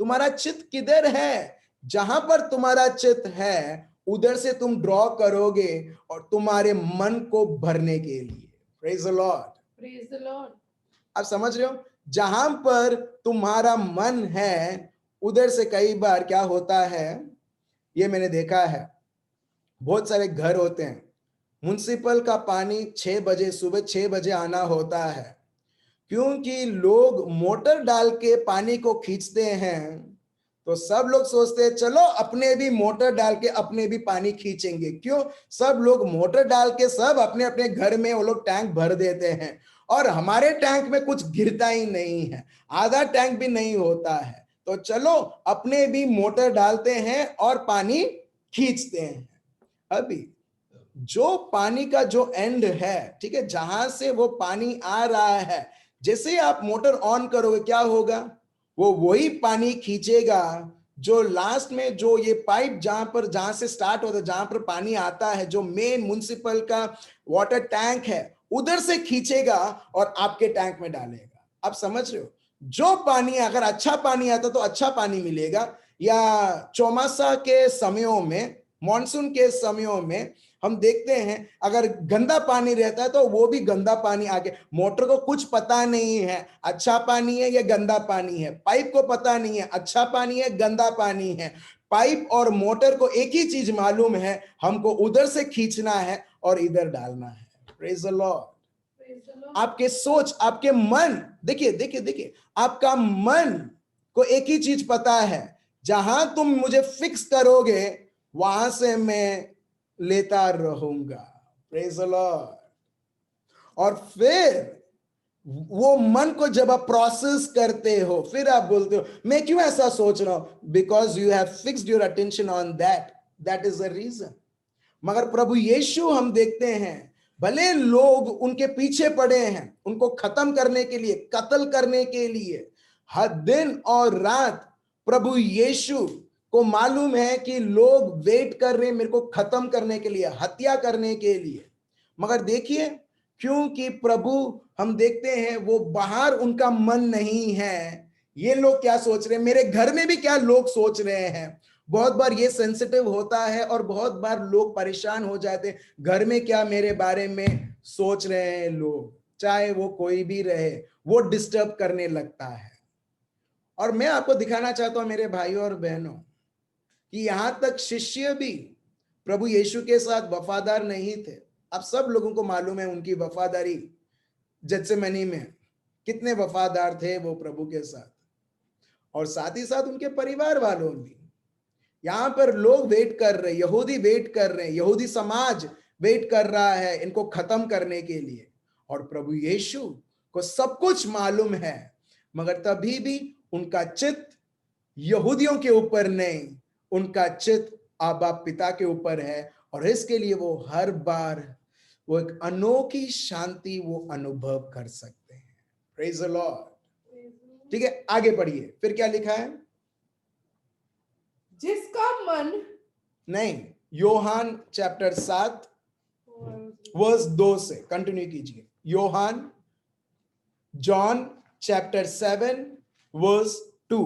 तुम्हारा चित्त किधर है? जहां पर तुम्हारा चित्त है उधर से तुम ड्रॉ करोगे और तुम्हारे मन को भरने के लिए। Praise the Lord, praise the Lord. आप समझ रहे हो? जहां पर तुम्हारा मन है उधर से कई बार क्या होता है, ये मैंने देखा है, बहुत सारे घर होते हैं, म्युनिसिपल का पानी 6 बजे, सुबह 6 बजे आना होता है, क्योंकि लोग मोटर डाल के पानी को खींचते हैं, तो सब लोग सोचते हैं चलो अपने भी मोटर डाल के अपने भी पानी खींचेंगे। क्यों? सब लोग मोटर डाल के सब अपने अपने घर में वो लोग टैंक भर देते हैं, और हमारे टैंक में कुछ गिरता ही नहीं है, आधा टैंक भी नहीं होता है, तो चलो अपने भी मोटर डालते हैं और पानी खींचते हैं। अभी जो पानी का जो एंड है, ठीक है, जहां से वो पानी आ रहा है, जैसे आप मोटर ऑन करोगे क्या होगा? वो वही पानी खींचेगा जो लास्ट में, जो ये पाइप जहां से स्टार्ट होता है, जहां पर पानी आता है, जो मेन म्युनिसिपल का वाटर टैंक है, उधर से खींचेगा और आपके टैंक में डालेगा। आप समझ रहे हो? जो पानी, अगर अच्छा पानी आता तो अच्छा पानी मिलेगा, या चौमासा के समयों में, मॉनसून के समयों में हम देखते हैं अगर गंदा पानी रहता है तो वो भी गंदा पानी आके, मोटर को कुछ पता नहीं है अच्छा पानी है या गंदा पानी है, पाइप को पता नहीं है अच्छा पानी है गंदा पानी है, पाइप और मोटर को एक ही चीज मालूम है, हमको उधर से खींचना है और इधर डालना है। Praise the Lord. आपके सोच, आपके मन, देखिए देखिए देखिए, आपका मन को एक ही चीज पता है, जहां तुम मुझे फिक्स करोगे वहां से मैं लेता रहूंगा। Praise the Lord. और फिर वो मन को जब आप प्रोसेस करते हो, फिर आप बोलते हो मैं क्यों ऐसा सोच रहा हूं? Because you have fixed your attention on that is the reason. मगर प्रभु यीशु हम देखते हैं भले लोग उनके पीछे पड़े हैं, उनको खत्म करने के लिए, कत्ल करने के लिए, हर दिन और रात प्रभु यीशु को मालूम है कि लोग वेट कर रहे हैं मेरे को खत्म करने के लिए, हत्या करने के लिए। मगर देखिए, क्योंकि प्रभु, हम देखते हैं वो बाहर उनका मन नहीं है। ये लोग क्या सोच रहे हैं, मेरे घर में भी क्या लोग सोच रहे हैं। बहुत बार ये सेंसिटिव होता है और बहुत बार लोग परेशान हो जाते हैं, घर में क्या मेरे बारे में सोच रहे हैं लोग, चाहे वो कोई भी रहे, वो डिस्टर्ब करने लगता है। और मैं आपको दिखाना चाहता हूं मेरे भाइयों और बहनों कि यहां तक शिष्य भी प्रभु यीशु के साथ वफादार नहीं थे। अब सब लोगों को मालूम है उनकी वफादारी, गेत्सेमनी में कितने वफादार थे वो प्रभु के साथ, और साथ ही साथ उनके परिवार वालों भी। यहां पर लोग वेट कर रहे, यहूदी वेट कर रहे हैं, यहूदी समाज वेट कर रहा है इनको खत्म करने के लिए, और प्रभु यीशु को सब कुछ मालूम है। मगर तभी भी उनका चित्त यहूदियों के ऊपर नहीं, उनका चित्त आबा पिता के ऊपर है, और इसके लिए वो हर बार वो एक अनोखी शांति वो अनुभव कर सकते हैं। Praise the Lord. ठीक है, आगे पढ़िए, फिर क्या लिखा है? जिसका मन, नहीं, योहान चैप्टर 7 वर्स 2 से कंटिन्यू कीजिए। योहान, जॉन चैप्टर 7 वर्स 2।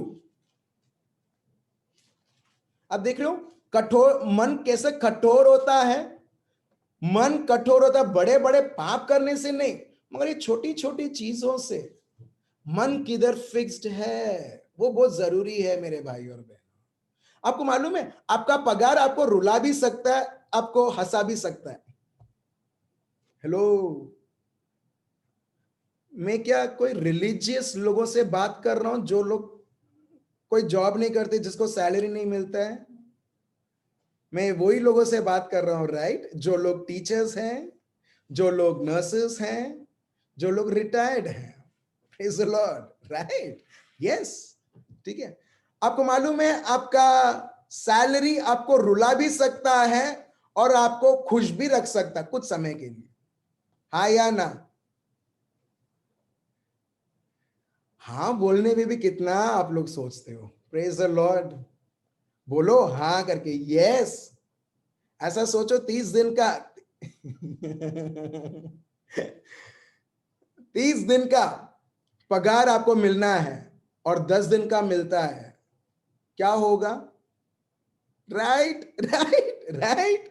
अब देख रहे हो कठोर मन कैसे कठोर होता है। मन कठोर होता है बड़े बड़े पाप करने से नहीं, मगर ये छोटी छोटी चीजों से। मन किधर फिक्स्ड है, वो बहुत जरूरी है मेरे भाई और बहन। आपको मालूम है आपका पगार आपको रुला भी सकता है, आपको हंसा भी सकता है। हेलो, मैं क्या कोई रिलीजियस लोगों से बात कर रहा हूं, जो लोग कोई जॉब नहीं करते, जिसको सैलरी नहीं मिलता है? मैं वही लोगों से बात कर रहा हूं, राइट? जो लोग टीचर्स हैं, जो लोग नर्सेस हैं, जो लोग रिटायर्ड हैं। Praise the Lord, right? Yes, ठीक है। आपको मालूम है आपका सैलरी आपको रुला भी सकता है और आपको खुश भी रख सकता है कुछ समय के लिए। हाँ या ना? हाँ बोलने में भी कितना आप लोग सोचते हो। प्रेज द लॉर्ड, बोलो हाँ करके, यस। ऐसा सोचो 30 दिन का 30 दिन का पगार आपको मिलना है और 10 दिन का मिलता है, क्या होगा? Right right right.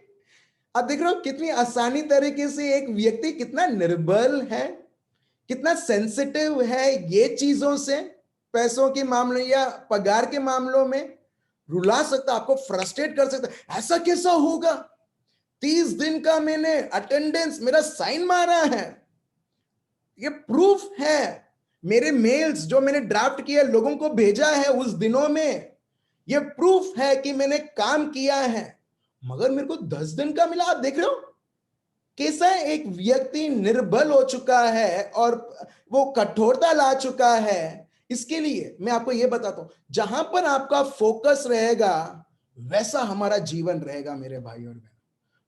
अब देख रहे हो कितनी आसानी तरीके से एक व्यक्ति कितना निर्बल है, कितना सेंसिटिव है ये चीजों से, पैसों के मामले या पगार के मामलों में रुला सकता, आपको फ्रस्ट्रेट कर सकता। ऐसा कैसा होगा? 30 दिन का मैंने अटेंडेंस मेरा साइन मारा है, ये प्रूफ है। मेरे मेल्स जो मैंने ड्राफ्ट किया लोगों को भेजा है उस दिनों में, ये प्रूफ है कि मैंने काम किया है, मगर मेरे को 10 दिन का मिला। आप देख रहे हो कैसा एक व्यक्ति निर्बल हो चुका है और वो कठोरता ला चुका है। इसके लिए मैं आपको यह बताता हूं, जहां पर आपका फोकस रहेगा वैसा हमारा जीवन रहेगा मेरे भाई और बहन।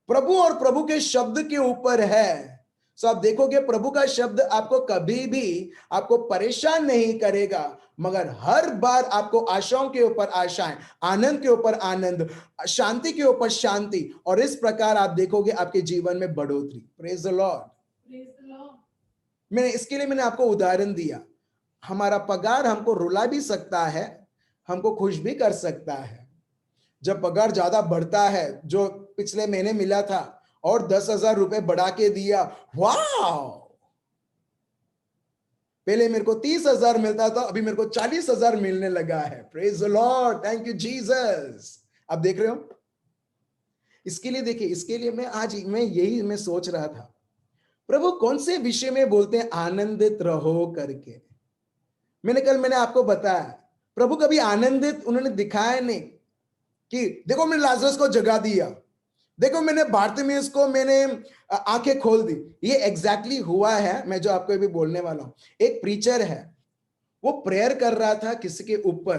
प्रभु और प्रभु के शब्द के ऊपर है। सो आप देखोगे प्रभु का शब्द आपको कभी भी आपको परेशान नहीं करेगा, मगर हर बार आपको आशाओं के ऊपर आशाएं, आनंद के ऊपर आनंद, शांति के ऊपर शांति, और इस प्रकार आप देखोगे आपके जीवन में बढ़ोतरी। Praise the Lord. इसके लिए मैंने आपको उदाहरण दिया। हमारा पगार हमको रुला भी सकता है, हमको खुश भी कर सकता है। जब पगार ज्यादा बढ़ता है, जो पिछले महीने मिला था और 10,000 रुपए बढ़ा के दिया, वाह! पहले मेरे को 30,000 मिलता था, अभी मेरे को 40,000 मिलने लगा है। Praise the Lord, thank you Jesus. अब देख रहे हो, इसके लिए देखिए, इसके लिए मैं सोच रहा था प्रभु कौन से विषय में बोलते हैं आनंदित रहो करके। मैंने आपको बताया प्रभु कभी आनंदित उन्होंने दिखाया नहीं कि देखो मैंने लाजरस को जगा दिया, देखो मैंने बारतिमेउस को मैंने आंखें खोल दी। ये एग्जैक्टली हुआ है, मैं जो आपको अभी बोलने वाला हूं। एक प्रीचर है, वो प्रेयर कर रहा था किसी के ऊपर,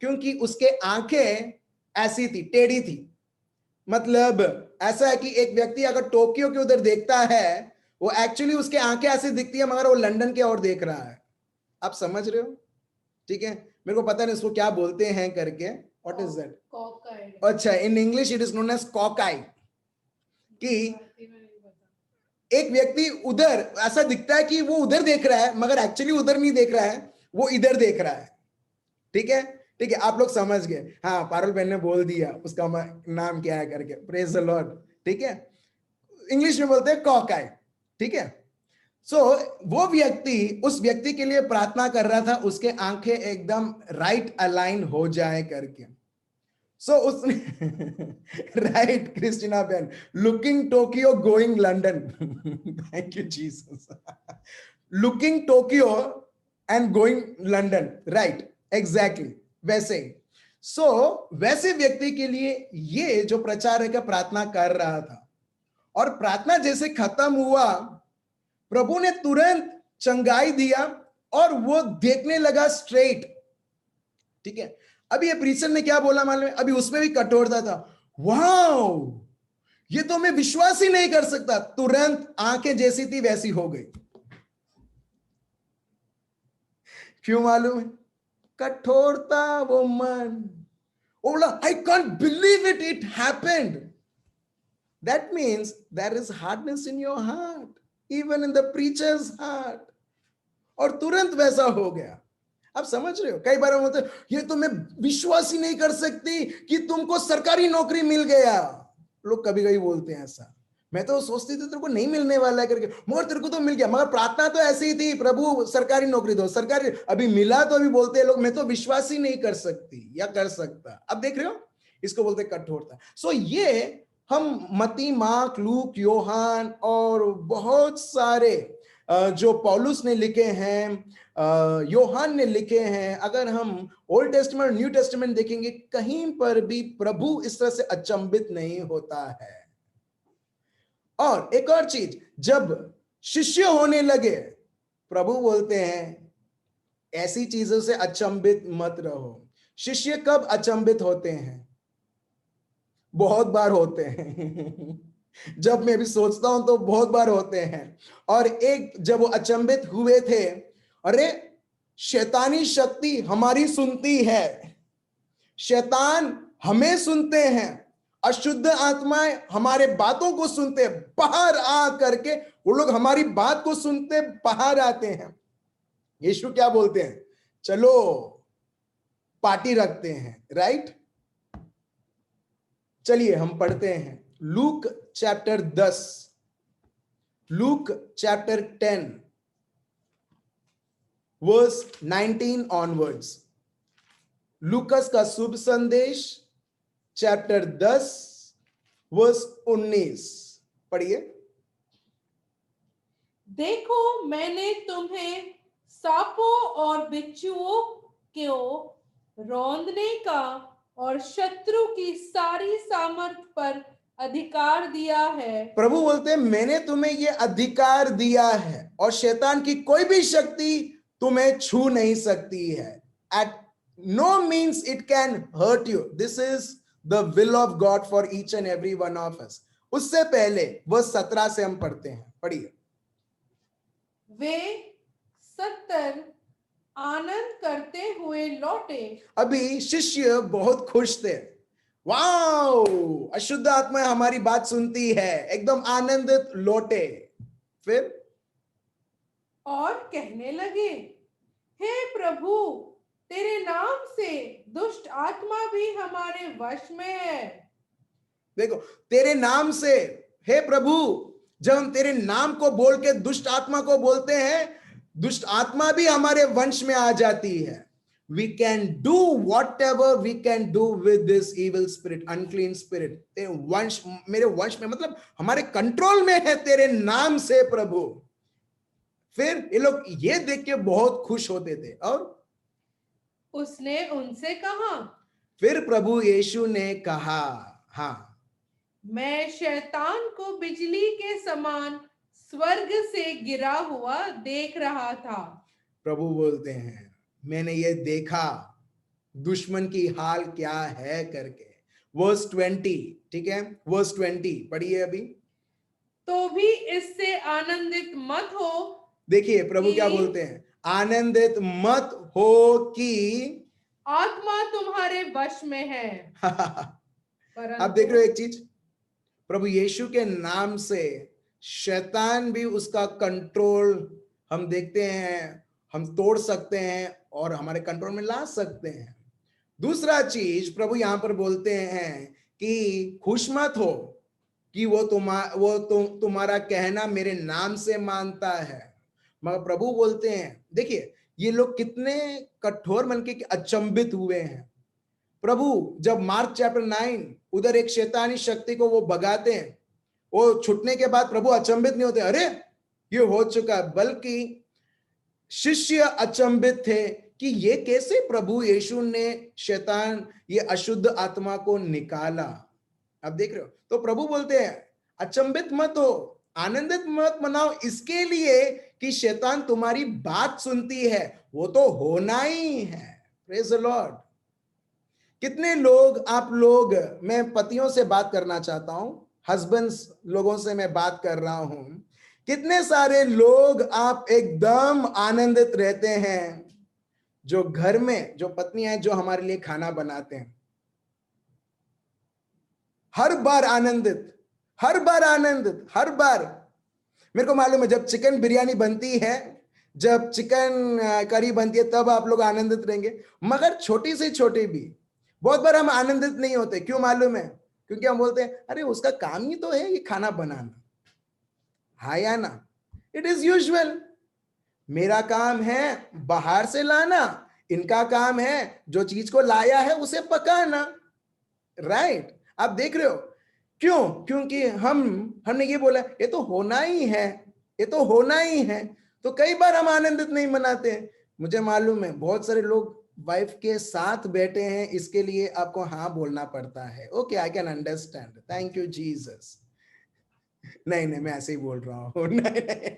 क्योंकि उसके आंखें ऐसी थी, टेढ़ी थी, मतलब ऐसा है कि एक व्यक्ति अगर टोक्यो के उधर देखता है, वो एक्चुअली उसके आंखें ऐसे दिखती है मगर वो लंदन की ओर देख रहा है। आप समझ रहे हो? ठीक है, मेरे को पता नहीं इसको क्या बोलते हैं करके, व्हाट इज दैट? कॉकआई। अच्छा, in English it is known as cock eye. कि एक व्यक्ति उधर ऐसा दिखता है कि वो उधर देख रहा है मगर एक्चुअली उधर नहीं देख रहा है, वो इधर देख रहा है। ठीक है, ठीक है, आप लोग समझ गए। हाँ, पारुल बहन ने बोल दिया उसका नाम क्या है करके, प्रेज द लॉर्ड। ठीक है, इंग्लिश में बोलते हैं कॉक आई। ठीक है, सो वो व्यक्ति उस व्यक्ति के लिए प्रार्थना कर रहा था, उसके आंखें एकदम राइट अलाइन हो जाए करके। सो उसने right Christina Ben, looking Tokyo going London. Thank you Jesus. Looking Tokyo and going London, right, exactly वैसे ही। सो वैसे व्यक्ति के लिए ये जो प्रचारक है प्रार्थना कर रहा था, और प्रार्थना जैसे खत्म हुआ, प्रभु ने तुरंत चंगाई दिया और वो देखने लगा स्ट्रेट। ठीक है, अभी ये प्रीचर ने क्या बोला मालूम है? अभी उसमें भी कठोरता था। वाओ, ये तो मैं विश्वास ही नहीं कर सकता। तुरंत आंखें जैसी थी वैसी हो गई। क्यों मालूम है? कठोरता, वो मन, वो बोला I can't believe it, it happened. That means there is hardness in your heart, even in the preacher's heart. और तुरंत वैसा हो गया। आप समझ रहे हो? कई बार हम होते ये तो मैं विश्वास ही नहीं कर सकती कि तुमको सरकारी नौकरी मिल गया। लोग कभी कभी बोलते हैं ऐसा, मैं तो सोचती थी तेरे को नहीं मिलने वाला है करके, मगर तेरे को तो मिल गया। मगर प्रार्थना तो ऐसी ही थी, प्रभु सरकारी नौकरी दो, सरकारी, अभी मिला तो अभी बोलते हैं लोग मैं तो विश्वास ही नहीं कर सकती या कर सकता। अब देख रहे हो, इसको बोलते कठोरता। सो ये हम मत्ती, मार्क, लूक, योहान और बहुत सारे जो पौलुस ने लिखे हैं, योहान ने लिखे हैं, अगर हम ओल्ड टेस्टमेंट, न्यू टेस्टमेंट देखेंगे, कहीं पर भी प्रभु इस तरह से अचंभित नहीं होता है। और एक और चीज, जब शिष्य होने लगे, प्रभु बोलते हैं ऐसी चीजों से अचंभित मत रहो। शिष्य कब अचंभित होते हैं? बहुत बार होते हैं। जब मैं भी सोचता हूं तो बहुत बार होते हैं। और एक जब वो अचंभित हुए थे, अरे शैतानी शक्ति हमारी सुनती है, शैतान हमें सुनते हैं, अशुद्ध आत्माएं हमारे बातों को सुनते, बाहर आ करके वो लोग हमारी बात को सुनते बाहर आते हैं। यीशु क्या बोलते हैं? चलो पार्टी रखते हैं, राइट? चलिए हम पढ़ते हैं Luke chapter 10, Luke chapter 10 verse 19 onwards. लूकस का शुभ संदेश चैप्टर 10 वर्स 19 पढ़िए। देखो मैंने तुम्हें सांपों और बिच्छुओं को रौंदने का और शत्रु की सारी सामर्थ पर अधिकार दिया है। प्रभु बोलते हैं मैंने तुम्हें यह अधिकार दिया है और शैतान की कोई भी शक्ति तुम्हें छू नहीं सकती है। At no means it can hurt you. This is the will of God for each and every one of us. उससे पहले वर्स 17 से हम पढ़ते हैं, पढ़िए। वे 70 आनंद करते हुए लौटे। अभी शिष्य बहुत खुश थे। वाओ, अशुद्ध आत्मा हमारी बात सुनती है, एकदम आनंदित लौटे। फिर और कहने लगे, हे प्रभु, तेरे नाम से दुष्ट आत्मा भी हमारे वश में है। देखो, तेरे नाम से, हे प्रभु, जब हम तेरे नाम को बोल के दुष्ट आत्मा को बोलते हैं, दुष्ट आत्मा भी हमारे वंश में आ जाती है। We can do whatever we can do with this evil spirit, unclean spirit. तेरे वंश, मेरे वंश में मतलब हमारे कंट्रोल में है तेरे नाम से प्रभु। फिर ये लोग ये देख के बहुत खुश होते थे। और उसने उनसे कहा, फिर प्रभु यीशु ने कहा, हाँ, मैं शैतान को बिजली के समान स्वर्ग से गिरा हुआ देख रहा था। प्रभु बोलते हैं मैंने ये देखा दुश्मन की हाल क्या है करके। वर्स 20, ठीक है, वर्स 20 पढ़िए अभी। तो भी इससे आनंदित मत हो देखिए प्रभु क्या कि बोलते हैं, आनंदित मत हो कि आत्मा तुम्हारे वश में है, आप देख रहे हो एक चीज, प्रभु यीशु के नाम से शैतान भी उसका कंट्रोल हम देखते हैं, हम तोड़ सकते हैं और हमारे कंट्रोल में ला सकते हैं। दूसरा चीज प्रभु यहां पर बोलते हैं कि खुश मत हो कि वो तुम्हारा कहना मेरे नाम से मानता है। मगर प्रभु बोलते हैं, देखिए ये लोग कितने कठोर मन के अचंभित हुए हैं। प्रभु जब मार्क चैप्टर 9 उधर एक शैतानी शक्ति को वो भगाते हैं, वो छुटने के बाद प्रभु अचंभित नहीं होते, अरे ये हो चुका, बल्कि शिष्य अचंभित थे कि ये कैसे प्रभु यीशु ने शैतान ये अशुद्ध आत्मा को निकाला। आप देख रहे हो, तो प्रभु बोलते हैं अचंभित मत हो, आनंदित मत मनाओ इसके लिए कि शैतान तुम्हारी बात सुनती है, वो तो होना ही है। Praise the Lord. कितने लोग, आप लोग, मैं पतियों से बात करना चाहता हूं, हस्बैंड्स लोगों से मैं बात कर रहा हूं, कितने सारे लोग आप एकदम आनंदित रहते हैं जो घर में जो पत्नियां हैं जो हमारे लिए खाना बनाते हैं, हर बार आनंदित, हर बार आनंदित, हर बार। मेरे को मालूम है जब चिकन बिरयानी बनती है, जब चिकन करी बनती है तब आप लोग आनंदित रहेंगे, मगर छोटी से छोटी भी बहुत बार हम आनंदित नहीं होते। क्यों मालूम है? क्योंकि हम बोलते हैं अरे उसका काम ही तो है ये खाना बनाना, हाँ या ना, इट इज यूजुअल। मेरा काम है बाहर से लाना, इनका काम है जो चीज को लाया है उसे पकाना, राइट? आप देख रहे हो क्यों? क्योंकि हमने ये बोला ये तो होना ही है, ये तो होना ही है, तो कई बार हम आनंदित नहीं मनाते हैं। मुझे मालूम है बहुत सारे लोग वाइफ के साथ बैठे हैं, इसके लिए आपको हाँ बोलना पड़ता है। Okay, I can understand, thank you Jesus. नहीं नहीं, मैं ऐसे ही बोल रहा हूँ नहीं नहीं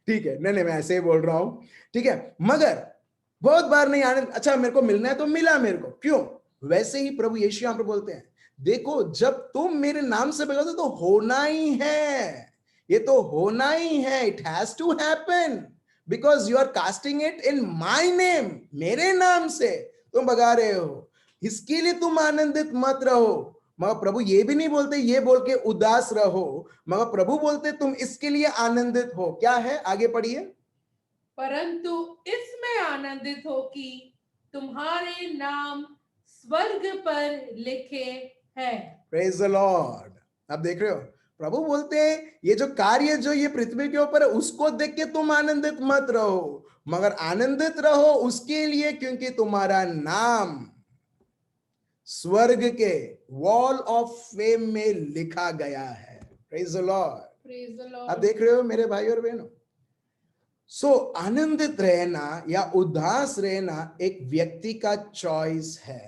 ठीक है, नहीं नहीं, मैं ऐसे ही बोल रहा हूँ, ठीक है, मगर बहुत बार नहीं आनंद, अच्छा मेरे को मिलना है तो मिला मेरे को, क्यों? वैसे ही प्रभु यीशु यहां पर बोलते हैं, देखो जब तुम मेरे नाम से बुलाते तो होना ही है, ये तो होना ही है, it has to happen because you are casting it in my name, मेरे नाम से तुम भगा रहे हो, इसके लिए तुम आनंदित मत रहो। मगर प्रभु ये भी नहीं बोलते ये बोल के उदास रहो, मगर प्रभु बोलते तुम इसके लिए आनंदित हो। क्या है, आगे पढ़िए। परंतु इसमें आनंदित हो कि तुम्हारे नाम स्वर्ग पर लिखे हैं। Praise the Lord. आप देख रहे हो, प्रभु बोलते हैं ये जो कार्य जो ये पृथ्वी के ऊपर है उसको देख के तुम आनंदित मत रहो, मगर आनंदित रहो उसके लिए क्योंकि तुम्हारा नाम स्वर्ग के वॉल ऑफ फेम में लिखा गया है। Praise the Lord. Praise the आप लॉर्ड। देख रहे हो मेरे भाई और बहनों, सो आनंदित रहना या उदास रहना एक व्यक्ति का चॉइस है।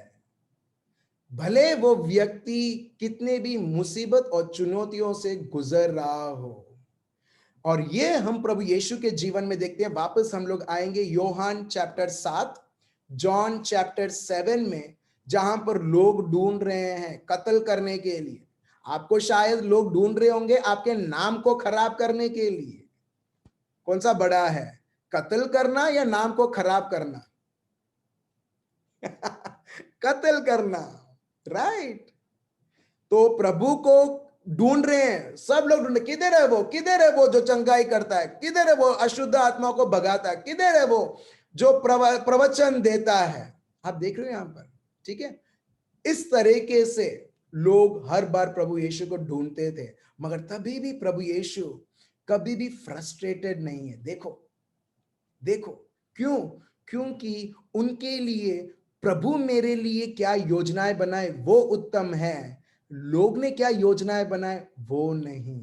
भले वो व्यक्ति कितने भी मुसीबत और चुनौतियों से गुजर रहा हो, और ये हम प्रभु यीशु के जीवन में देखते हैं। वापस हम लोग आएंगे योहान चैप्टर 7, जॉन चैप्टर 7 में, जहां पर लोग ढूंढ रहे हैं कत्ल करने के लिए। आपको शायद लोग ढूंढ रहे होंगे आपके नाम को खराब करने के लिए। कौन सा बड़ा है, कत्ल करना या नाम को खराब करना? कत्ल करना, राइट? तो प्रभु को ढूंढ रहे हैं, सब लोग ढूंढ, किधर है वो, किधर है वो जो चंगाई करता है, किधर है वो अशुद्ध आत्मा को भगाता है, किधर है वो जो प्रवचन देता है। आप देख रहे हो यहां पर, ठीक है? इस तरीके से लोग हर बार प्रभु यीशु को ढूंढते थे, मगर तभी भी प्रभु यीशु कभी भी फ्रस्ट्रेटेड नहीं है। देखो देखो क्यों? क्योंकि उनके लिए प्रभु मेरे लिए क्या योजनाएं बनाए वो उत्तम है, लोग ने क्या योजनाएं बनाए वो नहीं।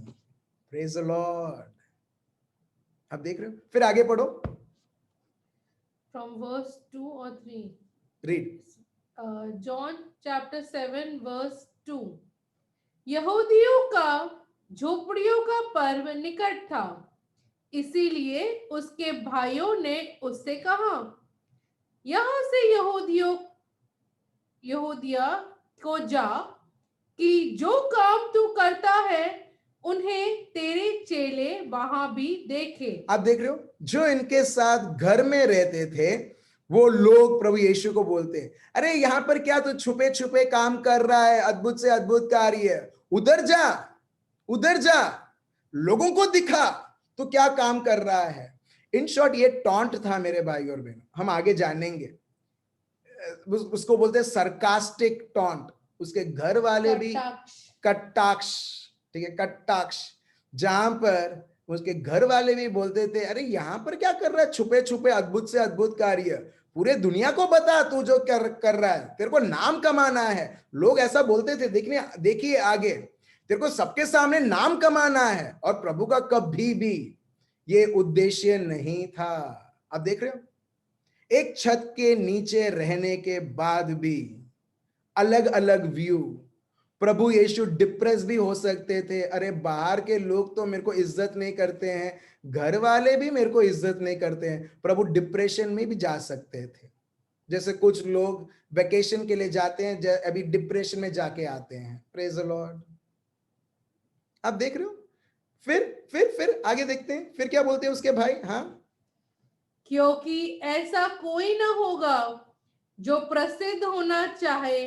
Praise the Lord. आप देख रहे हो, फिर आगे पढ़ो, From verse 2 or 3. Read. John chapter 7 verse 2. यहूदियों का झोपड़ियों का पर्व निकट था, इसीलिए उसके भाइयों ने उससे कहा, यहाँ से यहूदियों यहूदिया को जा कि जो काम तू करता है उन्हें तेरे चेले वहां भी देखे। आप देख रहे हो, जो इनके साथ घर में रहते थे वो लोग प्रभु यीशु को बोलते हैं, अरे यहां पर क्या तू छुपे छुपे काम कर रहा है, अद्भुत से अद्भुत कार्य, उधर जा, उधर जा, लोगों को दिखा तो क्या काम कर रहा है। इन शॉर्ट ये टॉन्ट था मेरे भाई और बहन, हम आगे जानेंगे। उसको बोलते हैं सरकास्टिक टॉन्ट। उसके घर वाले भी कटाक्ष। कटाक्ष, ठीक है, कटाक्ष, जहां पर उसके घर वाले भी बोलते थे, अरे यहां पर क्या कर रहा है, छुपे छुपे अद्भुत से अद्भुत कार्य, पूरे दुनिया को बता तू जो कर रहा है, तेरे को नाम कमाना है। लोग ऐसा बोलते थे। देखिए आगे, तेरे को सबके सामने नाम कमाना है। और प्रभु का कभी भी ये उद्देश्य नहीं था। आप देख रहे हो, एक छत के नीचे रहने के बाद भी अलग अलग व्यू। प्रभु यीशु डिप्रेस भी हो सकते थे, अरे बाहर के लोग तो मेरे को इज्जत नहीं करते हैं, घर वाले भी मेरे को इज्जत नहीं करते हैं। प्रभु डिप्रेशन में भी जा सकते थे, जैसे कुछ लोग वेकेशन के लिए जाते हैं, अभी डिप्रेशन में जाके आते हैं। Praise the Lord. आप देख रहे हो, फिर आगे देखते हैं, फिर क्या बोलते हैं उसके भाई। हाँ, क्योंकि ऐसा कोई न होगा जो प्रसिद्ध होना चाहे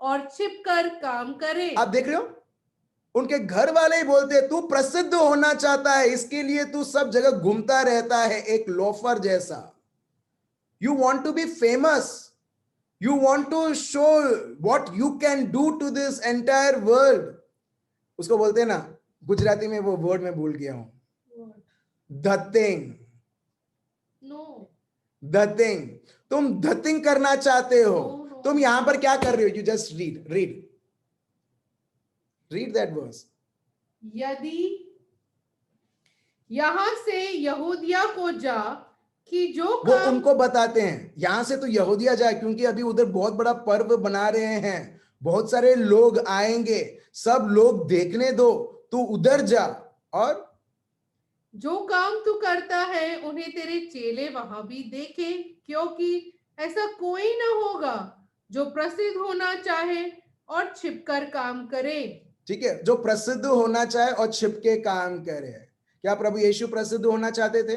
और छिपकर काम करे। आप देख रहे हो, उनके घर वाले ही बोलते हैं, तू प्रसिद्ध होना चाहता है, इसके लिए तू सब जगह घूमता रहता है एक लोफर जैसा। You want to be famous, you want to show what you can do to this entire world. उसको बोलते हैं ना, गुजराती में वो वर्ड मैं भूल गया हूं, धतिंग। नो, धतिंग, तुम धतिंग करना चाहते हो। No. तुम यहां पर क्या कर रहे हो, you just read that verse. यदि यहां से यहूदिया को जा कि जो वो काम उनको बताते हैं, यहां से तो यहूदिया जाए, क्योंकि अभी उधर बहुत बड़ा पर्व बना रहे हैं, बहुत सारे लोग आएंगे, सब लोग देखने दो, तू उधर जा। और जो काम तू करता है उन्हें तेरे चेले वहां भी देखे, क्योंकि ऐसा कोई न होगा जो प्रसिद्ध होना चाहे और छिपकर काम करे। ठीक है, जो प्रसिद्ध होना चाहे और छिपके काम करे। क्या प्रभु यीशु प्रसिद्ध होना चाहते थे?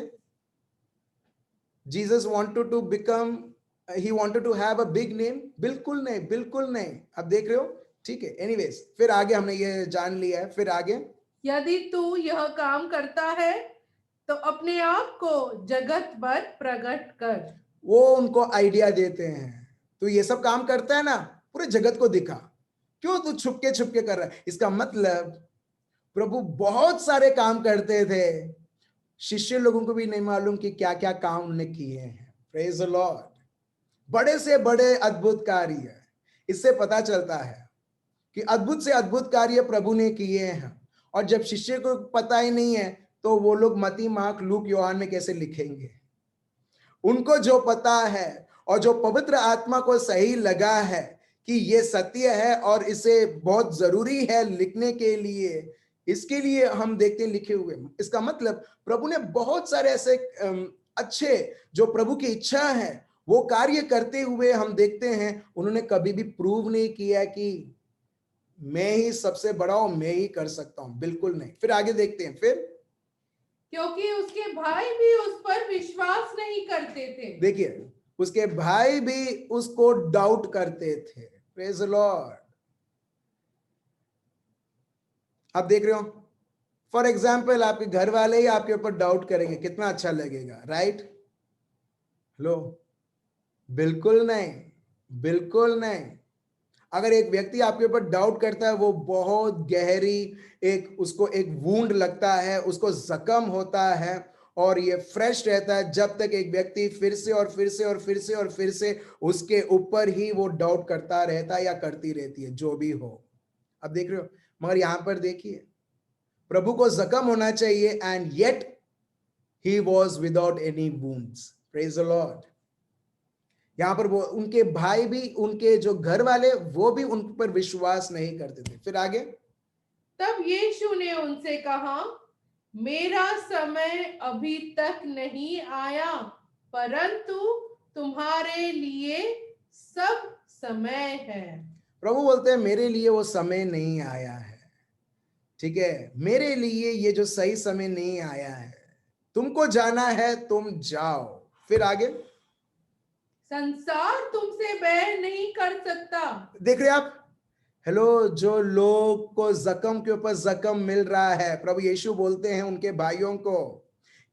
Jesus wanted to become, he wanted to have a big name? बिल्कुल नहीं, बिल्कुल नहीं। अब देख रहे हो, ठीक है। एनीवेज, फिर आगे हमने ये जान लिया है, फिर आगे, यदि तू यह काम करता है तो अपने आप को जगत पर प्रकट कर। वो उनको आइडिया देते हैं, तू ये सब काम करता है ना, पूरे जगत को दिखा, क्यों तू छुपके छुपके कर रहा है। इसका मतलब प्रभु बहुत सारे काम करते थे, शिष्य लोगों को भी नहीं मालूम कि क्या क्या काम उन्होंने किए हैं। Praise the Lord. बड़े से बड़े अद्भुत कार्य, इससे पता चलता है कि अद्भुत से अद्भुत कार्य प्रभु ने किए हैं। और जब शिष्य को पता ही नहीं है तो वो लोग मत्ती, मार्क, लूक, योहान में कैसे लिखेंगे। उनको जो पता है और जो पवित्र आत्मा को सही लगा है कि ये सत्य है और इसे बहुत जरूरी है लिखने के लिए, इसके लिए हम देखते हैं लिखे हुए। इसका मतलब प्रभु ने बहुत सारे ऐसे अच्छे, जो प्रभु की इच्छा है वो कार्य करते हुए हम देखते हैं। उन्होंने कभी भी प्रूव नहीं किया कि मैं ही सबसे बड़ा हूं, मैं ही कर सकता हूं, बिल्कुल नहीं। फिर आगे देखते हैं, फिर क्योंकि उसके भाई भी उस पर विश्वास नहीं करते थे। देखिए, उसके भाई भी उसको डाउट करते थे। Praise the Lord. आप देख रहे हो, फॉर एग्जाम्पल आपके घर वाले ही आपके ऊपर डाउट करेंगे, कितना अच्छा लगेगा, राइट? हेलो, बिल्कुल नहीं, बिल्कुल नहीं। अगर एक व्यक्ति आपके ऊपर डाउट करता है, वो बहुत गहरी उसको एक वूंड लगता है, उसको जख्म होता है, और ये फ्रेश रहता है जब तक एक व्यक्ति फिर से और फिर से और फिर से और फिर से उसके ऊपर ही वो डाउट करता रहता है या करती रहती है, जो भी हो। अब देख रहे हो, मगर यहां पर देखिए, प्रभु को जख्म होना चाहिए, and yet he was without any wounds. Praise the Lord. यहां पर वो उनके भाई भी, उनके जो घर वाले, वो भी उन पर विश्वास नहीं करते थे। फिर आगे, तब यीशु ने उनसे कहा, मेरा समय अभी तक नहीं आया, परंतु तुम्हारे लिए सब समय है। प्रभु बोलते हैं मेरे लिए वो समय नहीं आया है, ठीक है, मेरे लिए ये जो सही समय नहीं आया है। तुमको जाना है तुम जाओ। फिर आगे संसार तुमसे बैर नहीं कर सकता। देख रहे आप, हेलो, जो लोग को जख्म के ऊपर जख्म मिल रहा है, प्रभु यीशु बोलते हैं उनके भाइयों को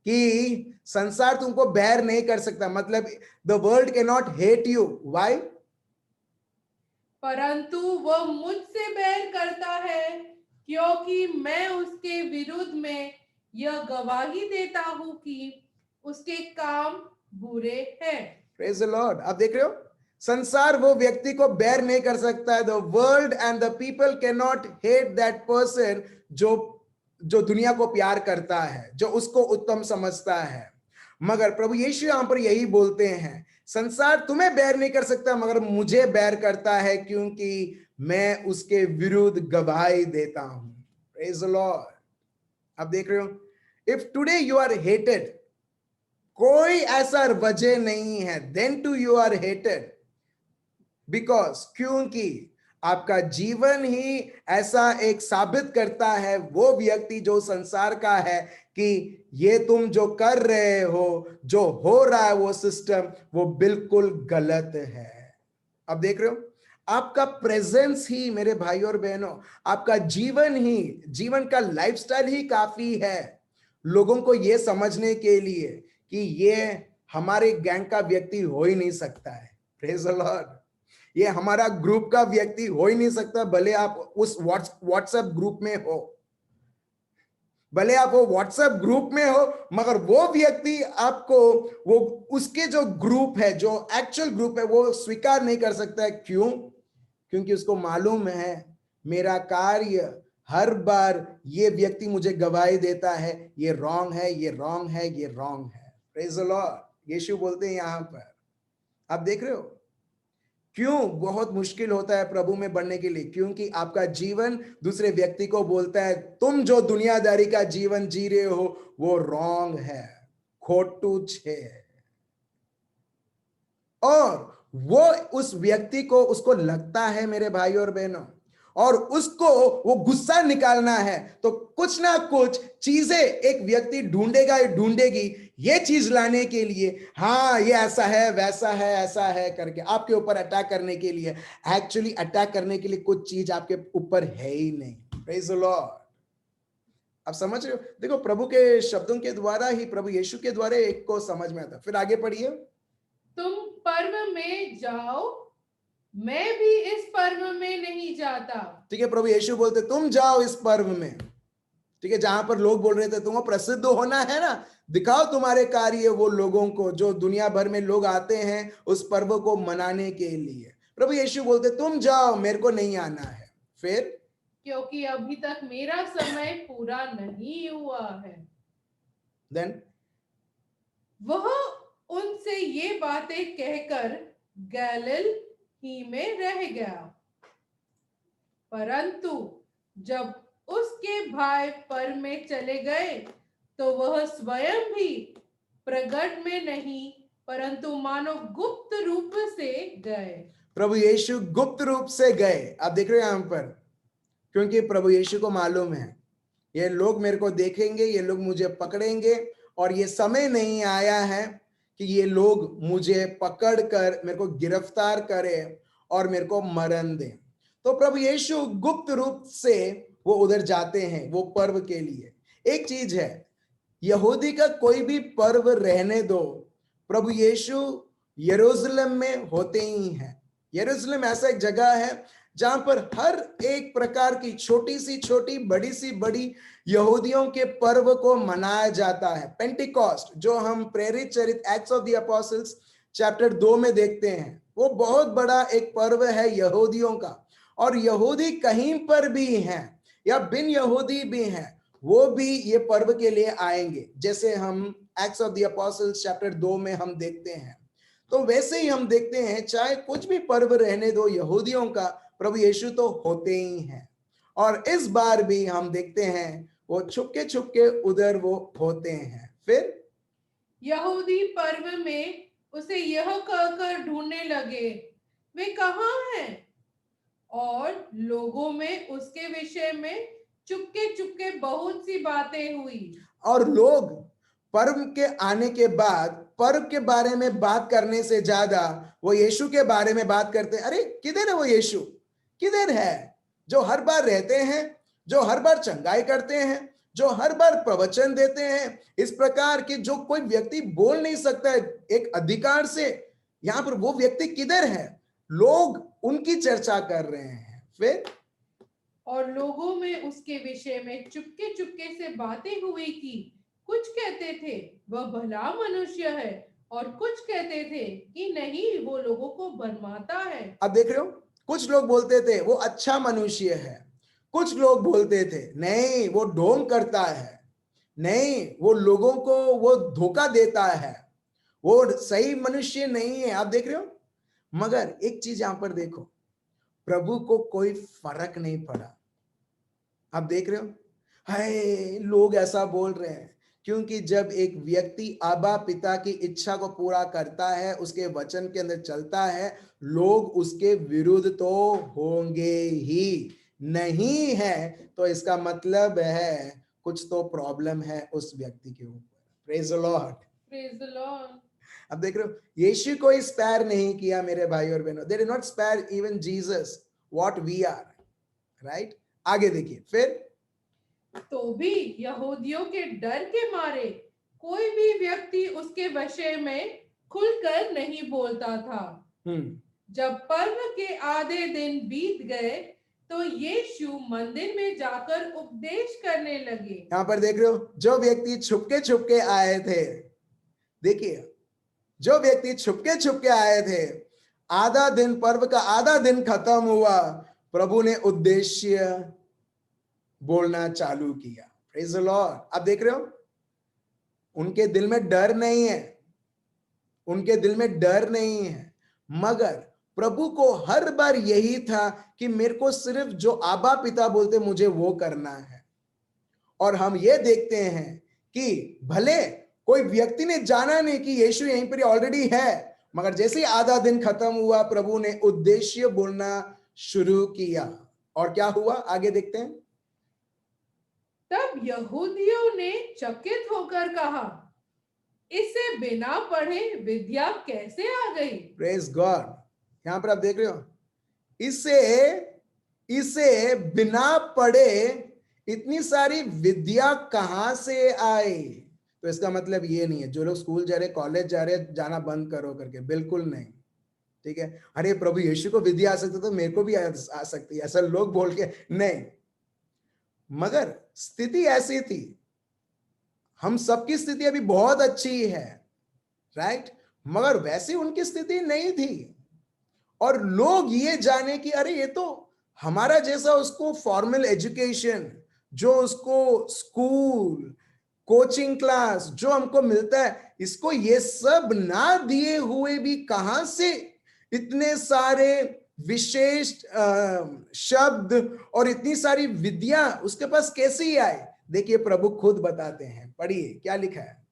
कि संसार तुमको बैर नहीं कर सकता, मतलब the world can not hate you. Why? परंतु वह मुझसे बैर करता है, क्योंकि मैं उसके विरुद्ध में यह गवाही देता हूं कि उसके काम बुरे हैं। Praise the Lord. आप देख रहे हो, संसार वो व्यक्ति को बैर नहीं कर सकता है। The world and the people can not hate that person जो जो दुनिया को प्यार करता है, जो उसको उत्तम समझता है। मगर प्रभु यीशु यहां पर यही बोलते हैं, संसार तुम्हें बैर नहीं कर सकता, मगर मुझे बैर करता है, क्योंकि मैं उसके विरुद्ध गवाही देता हूं। Praise the Lord. आप देख रहे हो, if today you are hated, कोई ऐसा वजह नहीं है, then too you are hated, because क्योंकि आपका जीवन ही ऐसा एक साबित करता है, वो व्यक्ति जो संसार का है, कि ये तुम जो कर रहे हो, जो हो रहा है वो सिस्टम, वो बिल्कुल गलत है। अब देख रहे हो, आपका प्रेजेंस ही मेरे भाई और बहनों, आपका जीवन ही, जीवन का लाइफस्टाइल ही काफी है लोगों को ये समझने के लिए कि ये हमारे गैंग का व्यक्ति हो ही नहीं सकता है। Praise the Lord. ये हमारा ग्रुप का व्यक्ति हो ही नहीं सकता, भले आप उस व्हाट्सएप ग्रुप में हो, भले आप वो व्हाट्सएप ग्रुप में हो, मगर वो व्यक्ति आपको, वो उसके जो ग्रुप है, जो एक्चुअल ग्रुप है, वो स्वीकार नहीं कर सकता है। क्यों? क्योंकि उसको मालूम है मेरा कार्य, हर बार ये व्यक्ति मुझे गवाही देता है, ये रॉन्ग है, ये रॉन्ग है, ये रॉन्ग है। Praise the Lord. यीशु बोलते हैं यहां पर, आप देख रहे हो क्यों बहुत मुश्किल होता है प्रभु में बढ़ने के लिए, क्योंकि आपका जीवन दूसरे व्यक्ति को बोलता है तुम जो दुनियादारी का जीवन जी रहे हो वो रॉन्ग है, खोटू छे। और वो उस व्यक्ति को, उसको लगता है मेरे भाई और बहनों, और उसको वो गुस्सा निकालना है, तो कुछ ना कुछ चीजें एक व्यक्ति ढूंढेगा या ढूंढेगी ये चीज लाने के लिए, हाँ ये ऐसा है, वैसा है, ऐसा है करके आपके ऊपर अटैक करने के लिए। एक्चुअली अटैक करने के लिए कुछ चीज आपके ऊपर है ही नहीं। Praise the Lord. आप समझ रहे हो? देखो, प्रभु के शब्दों के द्वारा ही, प्रभु यीशु के द्वारा एक को समझ में आता। फिर आगे पढ़िए, तुम पर्व में जाओ, मैं भी इस पर्व में नहीं जाता। ठीक है, प्रभु यीशु बोलते तुम जाओ इस पर्व में, ठीक है, जहां पर लोग बोल रहे थे तुमको प्रसिद्ध होना है ना, दिखाओ तुम्हारे कार्य वो लोगों को, जो दुनिया भर में लोग आते हैं उस पर्व को मनाने के लिए। प्रभु यीशु बोलते तुम जाओ, मेरे को नहीं आना है। फिर क्योंकि अभी तक मेरा समय पूरा नहीं हुआ है। देन वह उनसे ये बातें कहकर गैलिल ही में रह गया। परंतु जब उसके भाई पर में चले गए, तो वह स्वयं भी प्रगट में नहीं, परंतु मानो गुप्त रूप से गए। प्रभु यीशु गुप्त रूप से गए। आप देख रहे हो यहां पर, क्योंकि प्रभु यीशु को मालूम है ये लोग मेरे को देखेंगे, ये लोग मुझे पकड़ेंगे, और ये समय नहीं आया है कि ये लोग मुझे पकड़कर मेरे को गिरफ्तार करें और मेरे को मरण दें। तो प्रभु यीशु गुप्त रूप से वो उधर जाते हैं वो पर्व के लिए। एक चीज है, यहूदी का कोई भी पर्व रहने दो, प्रभु यीशु यरूशलेम में होते ही हैं। यरूशलेम ऐसा एक जगह है जहां पर हर एक प्रकार की छोटी सी छोटी, बड़ी सी बड़ी यहूदियों के पर्व को मनाया जाता है। पेंटिकॉस्ट, जो हम प्रेरित चरित Acts of the Apostles chapter 2 में देखते हैं, वो बहुत बड़ा एक पर्व है यहूदियों का। और यहूदी कहीं पर भी हैं या बिन यहूदी भी हैं, वो भी ये पर्व के लिए आएंगे, जैसे हम acts of the Apostles chapter 2 में हम देखते हैं। तो वैसे ही हम देखते हैं, चाहे कुछ भी पर्व रहने दो यहूदियों का, प्रभु यीशु तो होते ही हैं। और इस बार भी हम देखते हैं वो छुपके उधर वो होते हैं। फिर यहूदी पर्व में उसे यह कहकर ढूंढने लगे वे कहाँ हैं? और लोगों में उसके विषय में चुपके चुपके बहुत सी बातें हुई। और लोग पर्व के आने के बाद पर्व के बारे में बात करने से ज्यादा वो यीशु के बारे में बात करते हैं। अरे किधर है वो यीशु? किधर है जो हर बार रहते हैं, जो हर बार चंगाई करते हैं, जो हर बार प्रवचन देते हैं? इस प्रकार के जो कोई व्यक्ति बोल नहीं सकता है एक अधिकार से, यहां पर वो व्यक्ति किधर है? लोग उनकी चर्चा कर रहे हैं। फिर और लोगों में उसके विषय में चुपके चुपके से बातें हुई कि कुछ कहते थे वह भला मनुष्य है, और कुछ कहते थे कि नहीं, वो लोगों को भरमाता है। अब देख रहे हो, कुछ लोग बोलते थे वो अच्छा मनुष्य है, कुछ लोग बोलते थे नहीं वो ढोंग करता है, नहीं वो लोगों को वो धोखा देता है, वो सही मनुष्य नहीं है। आप देख रहे हो, मगर एक चीज यहां पर देखो, प्रभु को कोई फर्क नहीं पड़ा। आप देख रहे हो, हाय लोग ऐसा बोल रहे हैं, क्योंकि जब एक व्यक्ति आबा पिता की इच्छा को पूरा करता है, उसके वचन के अंदर चलता है, लोग उसके विरुद्ध तो होंगे ही। नहीं है तो इसका मतलब है कुछ तो प्रॉब्लम है उस व्यक्ति के ऊपर। Praise the Lord. Praise the Lord. अब देख रहे हो, यीशु को स्पेयर नहीं किया मेरे भाई और बहनों। They did not spare even Jesus what we are, right. आगे देखिए, फिर तो भी यहूदियों के डर के मारे कोई भी व्यक्ति उसके विषय में खुलकर नहीं बोलता था। जब पर्व के आधे दिन बीत गए तो यीशु मंदिर में जाकर उपदेश करने लगे। यहां पर देख रहे हो, जो व्यक्ति छुपके छुपके आए थे, देखिए जो व्यक्ति छुपके छुपके आए थे, आधा दिन, पर्व का आधा दिन खत्म हुआ, प्रभु ने उद्देश्य बोलना चालू किया। Praise the Lord. आप देख रहे हो, उनके दिल में डर नहीं है, उनके दिल में डर नहीं है, मगर प्रभु को हर बार यही था कि मेरे को सिर्फ जो आबा पिता बोलते मुझे वो करना है। और हम ये देखते हैं कि भले कोई व्यक्ति ने जाना नहीं कि यीशु यहीं पर ऑलरेडी है, मगर जैसे ही आधा दिन खत्म हुआ, प्रभु ने उद्देश्य बोलना शुरू किया। और क्या हुआ, आगे देखते हैं। तब यहूदियों ने चकित होकर कहा, इससे बिना पढ़े विद्या कैसे आ गई? Praise God. यहां पर आप देख रहे हो, इसे बिना पढ़े इतनी सारी विद्या कहां से आई? तो इसका मतलब ये नहीं है जो लोग स्कूल जा रहे, कॉलेज जा रहे, जाना बंद करो करके, बिल्कुल नहीं। ठीक है, अरे प्रभु यीशु को विद्या आ सकती तो मेरे को भी आ सकती, ऐसा लोग बोल के नहीं। मगर स्थिति ऐसी थी, हम सबकी स्थिति अभी बहुत अच्छी है, राइट, मगर वैसी उनकी स्थिति नहीं थी। और लोग ये जाने कि अरे ये तो हमारा जैसा उसको फॉर्मल एजुकेशन, जो उसको स्कूल, कोचिंग क्लास जो हमको मिलता है, इसको ये सब ना दिए हुए भी कहां से इतने सारे विशेष शब्द और इतनी सारी विद्या उसके पास कैसे ही आए? देखिए प्रभु खुद बताते हैं, पढ़िए क्या लिखा है।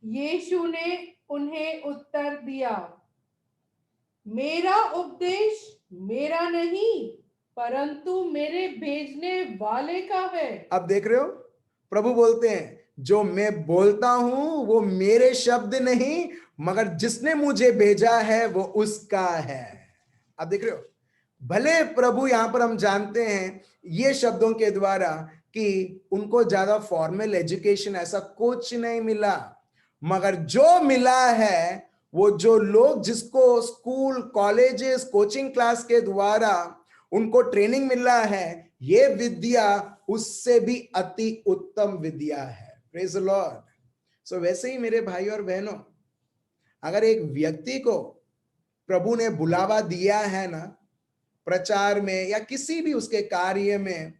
यीशु ने उन्हें उत्तर दिया, मेरा उपदेश मेरा नहीं, परंतु मेरे भेजने वाले का है। अब देख रहे हो, प्रभु बोलते हैं जो मैं बोलता हूं वो मेरे शब्द नहीं, मगर जिसने मुझे भेजा है वो उसका है। अब देख रहे हो, भले प्रभु यहां पर हम जानते हैं ये शब्दों के द्वारा कि उनको ज्यादा फॉर्मल एजुकेशन ऐसा कुछ नहीं मिला, मगर जो मिला है वो जो लोग जिसको स्कूल, कॉलेजेस, कोचिंग क्लास के द्वारा उनको ट्रेनिंग मिल रहा है, ये विद्या उससे भी अति उत्तम विद्या है। Praise the Lord. सो वैसे ही मेरे भाई और बहनों, अगर एक व्यक्ति को प्रभु ने बुलावा दिया है ना, प्रचार में या किसी भी उसके कार्य में,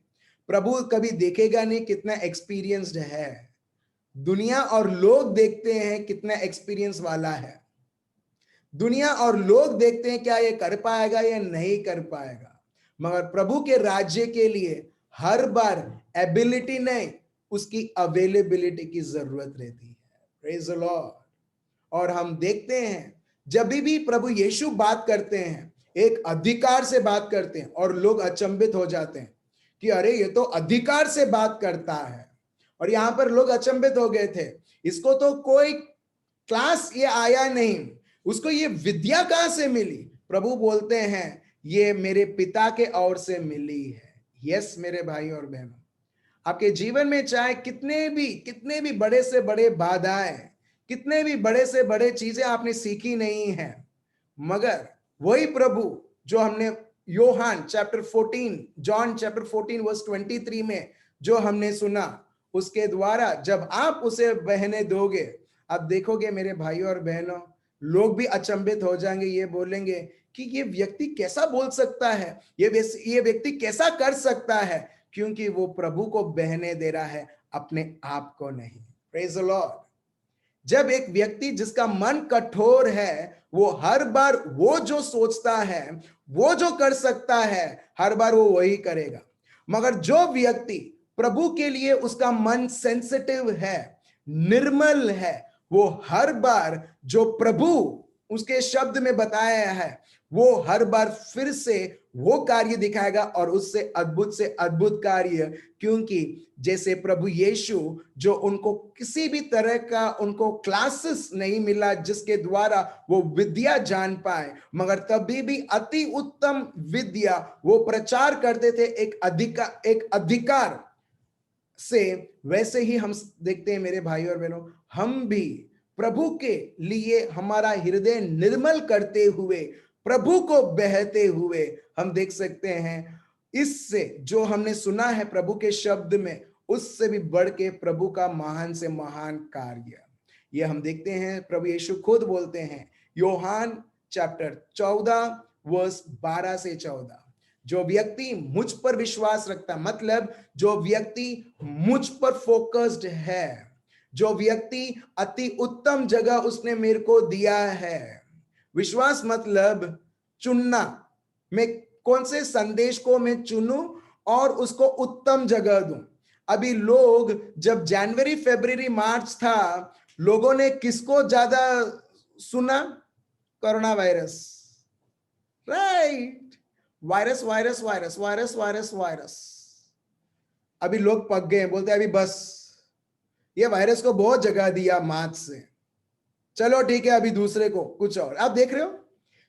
प्रभु कभी देखेगा नहीं कितना एक्सपीरियंस्ड है, दुनिया और लोग देखते हैं कितना एक्सपीरियंस वाला है। दुनिया और लोग देखते हैं क्या ये कर पाएगा या नहीं कर पाएगा, मगर प्रभु के राज्य के लिए हर बार एबिलिटी नहीं, उसकी अवेलेबिलिटी की जरूरत रहती है। Praise the Lord. और हम देखते हैं जब भी प्रभु यीशु बात करते हैं, एक अधिकार से बात करते हैं और लोग अचंभित हो जाते हैं कि अरे ये तो अधिकार से बात करता है। और यहां पर लोग अचंभित हो गए थे, इसको तो कोई क्लास ये आया नहीं, उसको ये विद्या कहां से मिली। प्रभु बोलते हैं ये मेरे पिता के ओर से मिली है। यस मेरे भाई और बहनों, आपके जीवन में चाहे कितने भी बड़े से बड़े बाधाएं, कितने भी बड़े से बड़े चीजें आपने सीखी नहीं है, मगर वही प्रभु जो हमने योहान चैप्टर 14, जॉन चैप्टर 14 वर्स 23 में जो हमने सुना, उसके द्वारा जब आप उसे बहने दोगे, आप देखोगे मेरे भाइयों और बहनों, लोग भी अचंभित हो जाएंगे, ये बोलेंगे कि ये व्यक्ति कैसा बोल सकता है, ये व्यक्ति कैसा कर सकता है, क्योंकि वो प्रभु को बहने दे रहा है, अपने आप को नहीं। Praise the Lord. जब एक व्यक्ति जिसका मन कठोर है, वो हर बार वो जो सोचता है, वो जो कर सकता है, हर बार वो वही करेगा। मगर जो व्यक्ति प्रभु के लिए उसका मन सेंसिटिव है, निर्मल है, वो हर बार जो प्रभु उसके शब्द में बताया है, वो हर बार फिर से वो कार्य दिखाएगा और उससे अद्भुत कार्य। क्योंकि जैसे प्रभु यीशु, जो उनको किसी भी तरह का उनको क्लासेस नहीं मिला जिसके द्वारा वो विद्या जान पाए, मगर तभी भी अति उत्तम विद्या वो प्रचार करते थे एक अधिकार से। वैसे ही हम देखते हैं मेरे भाई और बहनों, हम भी प्रभु के लिए हमारा हृदय निर्मल करते हुए, प्रभु को बहते हुए, हम देख सकते हैं इससे जो हमने सुना है प्रभु के शब्द में, उससे भी बढ़ के प्रभु का महान से महान कार्य ये हम देखते हैं। प्रभु यीशु खुद बोलते हैं योहान चैप्टर 14 वर्स 12 से 14, जो व्यक्ति मुझ पर विश्वास रखता, मतलब जो व्यक्ति मुझ पर फोकस्ड है, जो व्यक्ति अति उत्तम जगह उसने मेरे को दिया है। विश्वास मतलब चुनना, मैं कौन से संदेश को मैं चुनूं और उसको उत्तम जगह दूं। अभी लोग जब जनवरी फरवरी मार्च था, लोगों ने किसको ज्यादा सुना? Corona virus, right? Virus virus virus virus virus virus. अभी लोग पक गए, बोलते हैं अभी बस ये वायरस को बहुत जगह दिया मार्च से, चलो ठीक है अभी दूसरे को कुछ और। आप देख रहे हो,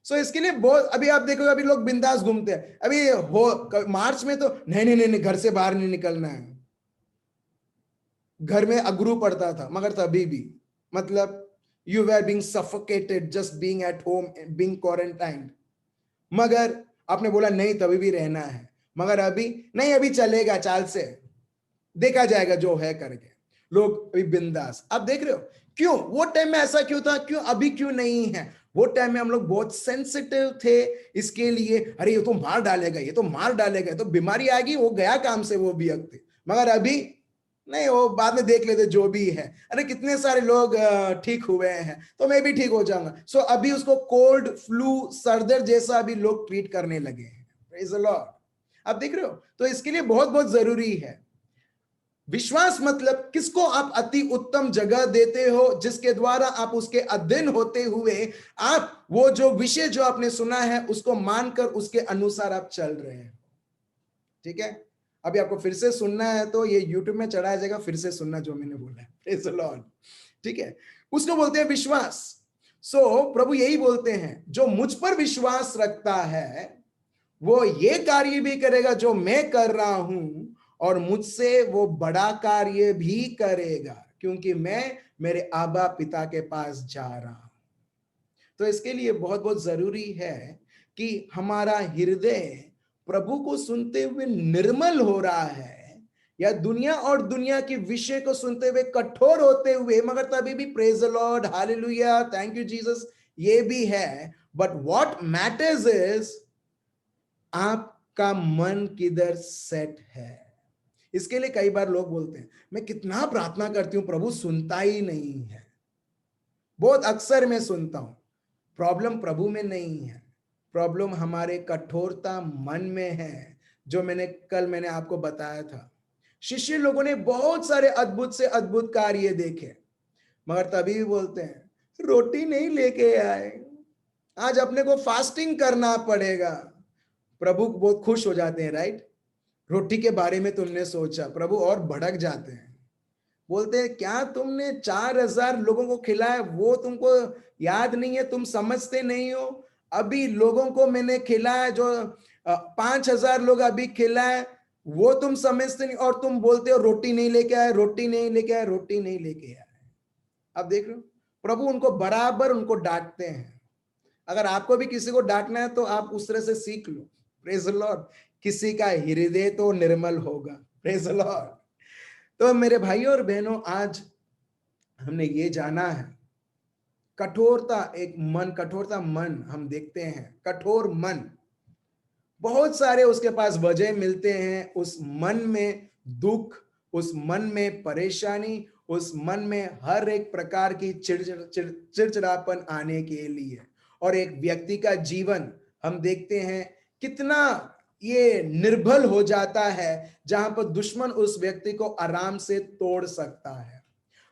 सो इसके लिए बहुत, अभी आप देखोगे अभी लोग बिंदास घूमते हैं। अभी हो मार्च में तो नहीं घर से बाहर नहीं निकलना है, घर में अगरू पड़ता था, मगर तभी भी मतलब you were being suffocated just being at home, being quarantined. मगर आपने बोला नहीं तभी भी रहना है, मगर अभी नहीं, अभी चलेगा, चाल से देखा जाएगा जो है करके लोग अभी बिंदास। आप देख रहे हो क्यों? वो टाइम में ऐसा क्यों था, क्यों अभी क्यों नहीं है? वो टाइम में हम लोग बहुत सेंसिटिव थे इसके लिए, अरे ये तो मार डालेगा, ये तो मार डालेगा, तो बीमारी आएगी, वो गया काम से वो व्यक्ति। मगर अभी नहीं, वो बाद में देख लेते जो भी है, अरे कितने सारे लोग ठीक हुए हैं तो मैं भी ठीक हो जाऊंगा। सो अभी उसको कोल्ड फ्लू सरदर्द जैसा अभी लोग ट्रीट करने लगे हैं। Praise the Lord. आप देख रहे हो, तो इसके लिए बहुत बहुत जरूरी है विश्वास। मतलब किसको आप अति उत्तम जगह देते हो, जिसके द्वारा आप उसके अधीन होते हुए आप वो जो विषय जो आपने सुना है उसको मानकर उसके अनुसार आप चल रहे हैं। ठीक है, अभी आपको फिर से सुनना है तो ये YouTube में चढ़ाया जाएगा, फिर से सुनना जो मैंने बोला है। Praise the Lord. ठीक है, उसको बोलते हैं विश्वास। सो प्रभु यही बोलते हैं जो मुझ पर विश्वास रखता है वो ये कार्य भी करेगा जो मैं कर रहा हूं, और मुझसे वो बड़ा कार्य भी करेगा, क्योंकि मैं मेरे आबा पिता के पास जा रहा हूं। तो इसके लिए बहुत बहुत जरूरी है कि हमारा हृदय प्रभु को सुनते हुए निर्मल हो रहा है, या दुनिया और दुनिया के विषय को सुनते हुए कठोर होते हुए, मगर तभी भी praise the Lord, hallelujah, thank you Jesus, ये भी है। बट व्हाट मैटर्स इज आपका मन किधर सेट है। इसके लिए कई बार लोग बोलते हैं मैं कितना प्रार्थना करती हूं, प्रभु सुनता ही नहीं है। बहुत अक्सर मैं सुनता हूं, प्रॉब्लम प्रभु में नहीं है, प्रॉब्लम हमारे कठोरता मन में है, जो मैंने आपको बताया था। शिष्य लोगों ने बहुत सारे अद्भुत से अद्भुत कार्य देखे, मगर तभी भी बोलते हैं रोटी नहीं लेके आए। आज अपने को फास्टिंग करना पड़ेगा। प्रभु बहुत खुश हो जाते हैं, राइट? रोटी के बारे में तुमने सोचा, प्रभु और भड़क जाते हैं, बोलते हैं क्या तुमने 4000 लोगों को खिलाया, वो तुमको याद नहीं है, तुम समझते नहीं हो। अभी लोगों को मैंने खिलाया, जो 5000 लोग अभी खिलाए, वो तुम समझते नहीं, और तुम बोलते हो रोटी नहीं लेके आए, रोटी नहीं लेके आए, रोटी नहीं लेके आए। अब देख लो, प्रभु उनको बराबर उनको डांटते हैं। अगर आपको भी किसी को डांटना है तो आप उस तरह से सीख लो। Praise the Lord. किसी का हृदय तो निर्मल होगा। Praise the Lord. तो मेरे भाइयों और बहनों, आज हमने ये जाना है, कठोरता, एक मन, कठोरता मन हम देखते हैं, कठोर मन, बहुत सारे उसके पास वजह मिलते हैं। उस मन में दुख, उस मन में परेशानी, उस मन में हर एक प्रकार की चिड़चिड़ापन आने के लिए। और एक व्यक्ति का जीवन हम देखते हैं कितना ये निर्बल हो जाता है, जहां पर दुश्मन उस व्यक्ति को आराम से तोड़ सकता है।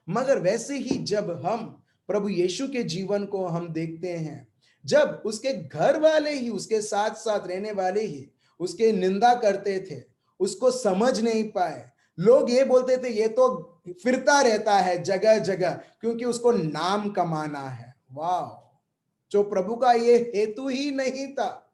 मगर वैसे ही जब हम प्रभु यीशु के जीवन को हम देखते हैं, जब उसके घर वाले ही, उसके साथ साथ रहने वाले ही उसके निंदा करते थे, उसको समझ नहीं पाए, लोग ये बोलते थे ये तो फिरता रहता है जगह जगह क्योंकि उसको नाम कमाना है। वाह! जो प्रभु का ये हेतु ही नहीं था।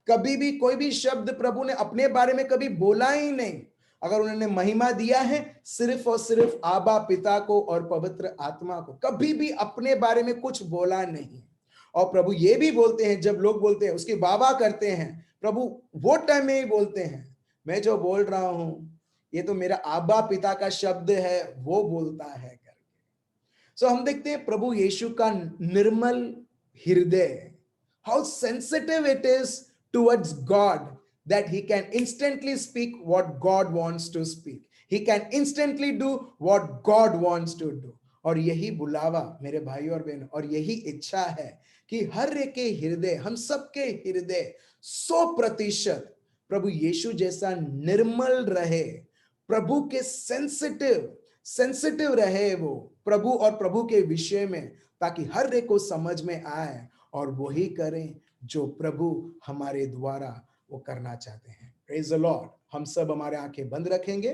कभी भी कोई भी शब्द प्रभु ने अपने बारे में कभी बोला ही नहीं। अगर उन्होंने महिमा दिया है सिर्फ और सिर्फ आबा पिता को और पवित्र आत्मा को, कभी भी अपने बारे में कुछ बोला नहीं। और प्रभु ये भी बोलते हैं, जब लोग बोलते हैं उसकी वाह करते हैं, प्रभु वो टाइम में ही बोलते हैं मैं जो बोल रहा हूं ये तो मेरा आबा पिता का शब्द है, वो बोलता है करके। सो हम देखते हैं प्रभु यीशु का निर्मल हृदय, how sensitive it is towards God, that he can instantly speak what God wants to speak. He can instantly do what God wants to do. और यही बुलावा मेरे भाई और बहन, और यही इच्छा है कि हर एक के हृदय, हम सबके हृदय 100% प्रभु यीशु जैसा निर्मल रहे, प्रभु के सेंसिटिव रहे वो प्रभु और प्रभु के विषय में, ताकि हर एक को समझ में आए और वही करें जो प्रभु हमारे द्वारा वो करना चाहते हैं। Praise the Lord. हम सब हमारे आंखें बंद रखेंगे।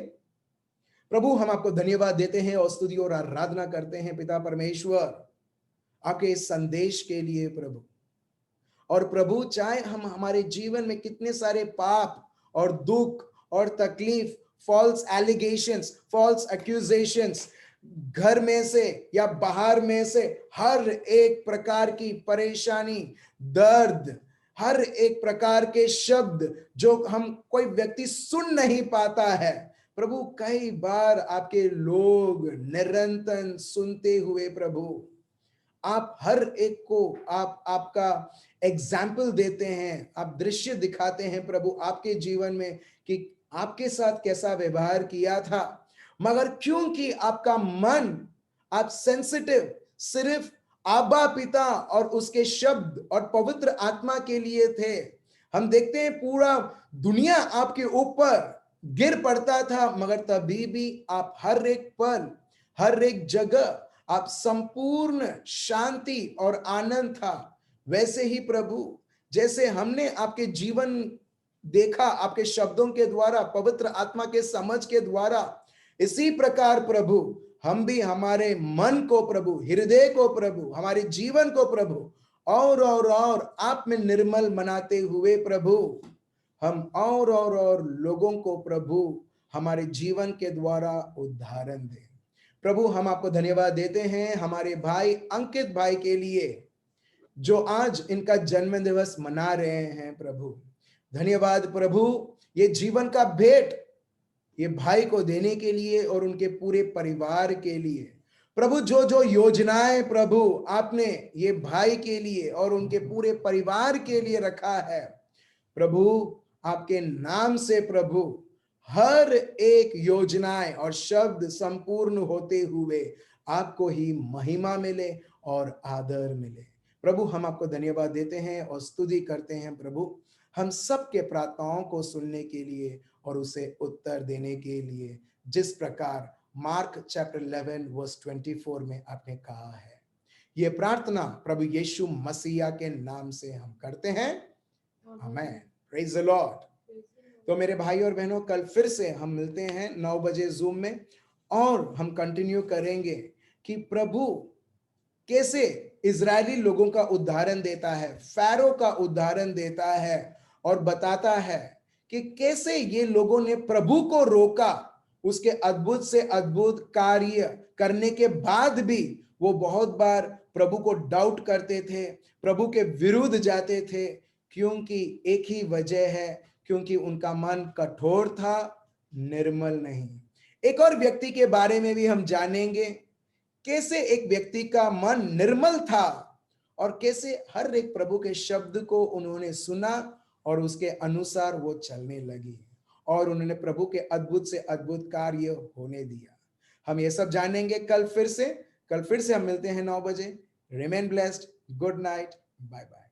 प्रभु हम आपको धन्यवाद देते हैं और स्तुति और आराधना करते हैं पिता परमेश्वर आपके इस संदेश के लिए प्रभु। और प्रभु चाहे हम हमारे जीवन में कितने सारे पाप और दुख और तकलीफ, फॉल्स एलिगेशंस, फॉल्स एक्यूजेशंस, घर में से या बाहर में से हर एक प्रकार की परेशानी, दर्द, हर एक प्रकार के शब्द जो हम कोई व्यक्ति सुन नहीं पाता है, प्रभु कई बार आपके लोग निरंतर सुनते हुए प्रभु आप हर एक को आपका एग्जाम्पल देते हैं, आप दृश्य दिखाते हैं प्रभु आपके जीवन में कि आपके साथ कैसा व्यवहार किया था। मगर क्योंकि आपका मन, आप सेंसिटिव सिर्फ आबा पिता और उसके शब्द और पवित्र आत्मा के लिए थे, हम देखते हैं पूरा दुनिया आपके ऊपर गिर पड़ता था, मगर तभी भी आप हर एक पल, हर एक जगह आप संपूर्ण शांति और आनंद था। वैसे ही प्रभु जैसे हमने आपके जीवन देखा आपके शब्दों के द्वारा, पवित्र आत्मा के समझ के द्वारा, इसी प्रकार प्रभु हम भी हमारे मन को प्रभु, हृदय को प्रभु, हमारे जीवन को प्रभु और आप में निर्मल बनाते हुए प्रभु हम और लोगों को प्रभु हमारे जीवन के द्वारा उदाहरण दें। प्रभु हम आपको धन्यवाद देते हैं हमारे भाई अंकित भाई के लिए जो आज इनका जन्म दिवस मना रहे हैं प्रभु। धन्यवाद प्रभु, ये जीवन का भेंट ये भाई को देने के लिए और उनके पूरे परिवार के लिए प्रभु, जो जो योजनाएं प्रभु आपने ये भाई के लिए और उनके पूरे परिवार के लिए रखा है प्रभु, आपके नाम से प्रभु हर एक योजनाएं और शब्द संपूर्ण होते हुए आपको ही महिमा मिले और आदर मिले। प्रभु हम आपको धन्यवाद देते हैं और स्तुति करते हैं प्रभु, हम सबके प्रार्थनाओं को सुनने के लिए और उसे उत्तर देने के लिए, जिस प्रकार मार्क चैप्टर 11 वर्स 24 में आपने कहा है ये प्रार्थना प्रभु यीशु मसीहा के नाम से हम करते हैं, आमेन। Praise the Lord. तो मेरे भाई और बहनों, कल फिर से हम मिलते हैं 9 बजे जूम में, और हम कंटिन्यू करेंगे कि प्रभु कैसे इजरायली लोगों का उदाहरण देता है, फैरो का उदाहरण देता है और बताता है कि कैसे ये लोगों ने प्रभु को रोका। उसके अद्भुत से अद्भुत कार्य करने के बाद भी वो बहुत बार प्रभु को डाउट करते थे, प्रभु के विरुद्ध जाते थे, क्योंकि एक ही वजह है, क्योंकि उनका मन कठोर था, निर्मल नहीं। एक और व्यक्ति के बारे में भी हम जानेंगे, कैसे एक व्यक्ति का मन निर्मल था और कैसे हर एक प्रभु के शब्द को उन्होंने सुना और उसके अनुसार वो चलने लगी और उन्होंने प्रभु के अद्भुत से अद्भुत कार्य होने दिया। हम ये सब जानेंगे कल फिर से हम मिलते हैं 9 बजे। Remain blessed, good night, bye bye.